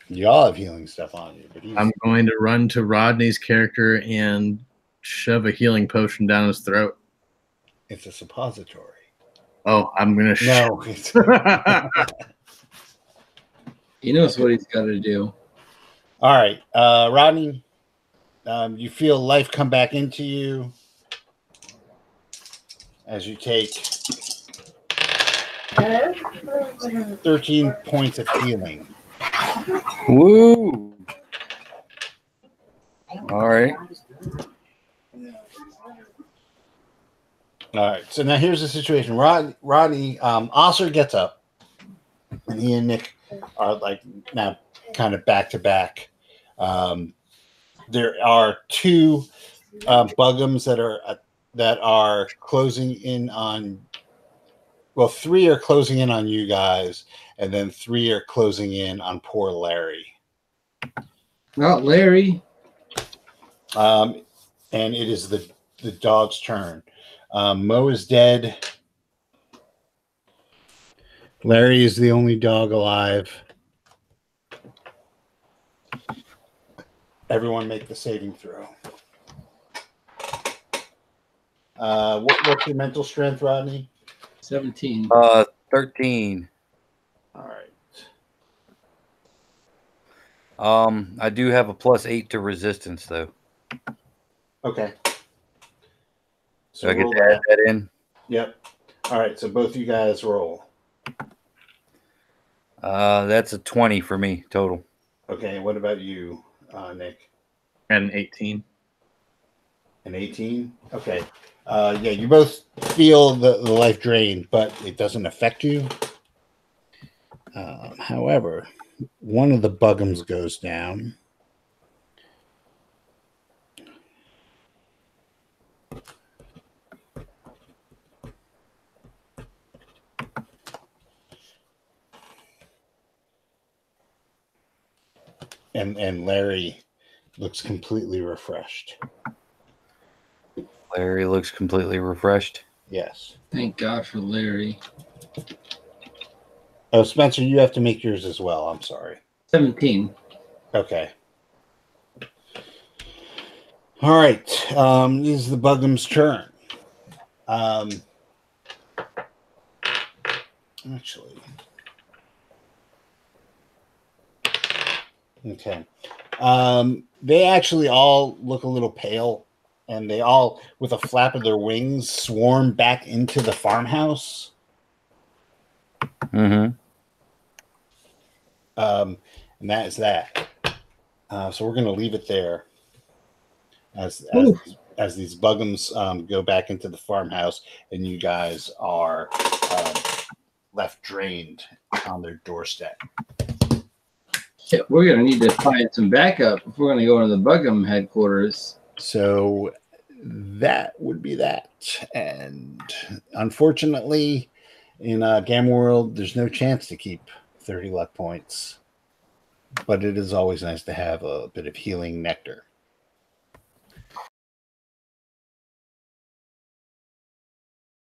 Y'all have healing stuff on you, but I'm going to run to Rodney's character and shove a healing potion down his throat. it's a suppository. Oh, I'm going to No. He knows what he's got to do. All right. Rodney, you feel life come back into you as you take 13 points of healing. Woo! All right. All right. So now here's the situation. Rodney, Osser gets up, and he and Nick are like now kind of back to back. There are 2 Bugums that are closing in on. Well, 3 are closing in on you guys, and then 3 are closing in on poor Larry. Well, Larry. And it is the dog's turn. Mo is dead. Larry is the only dog alive. Everyone make the saving throw. What's your mental strength, Rodney? 17. 13. All right. I do have a +8 to resistance though. Okay. So I get roll to add that in. Yep. All right. So both you guys roll. That's a 20 for me total. Okay. What about you, Nick? And 18. An 18? Okay. Yeah, you both feel the life drain, but it doesn't affect you. However, one of the bugums goes down. And Larry looks completely refreshed. Larry looks completely refreshed. Yes. Thank God for Larry. Oh, Spencer, you have to make yours as well. I'm sorry. 17. Okay. All right. This is the bugum's turn. Actually. Okay. They actually all look a little pale, and they all, with a flap of their wings, swarm back into the farmhouse. Mm-hmm. And that is that. So we're going to leave it there as these bugums go back into the farmhouse, and you guys are left drained on their doorstep. Yeah, we're going to need to find some backup if we're going to go into the Bugum headquarters. So that would be that. And unfortunately, in Gamma World, there's no chance to keep 30 luck points. But it is always nice to have a bit of healing nectar.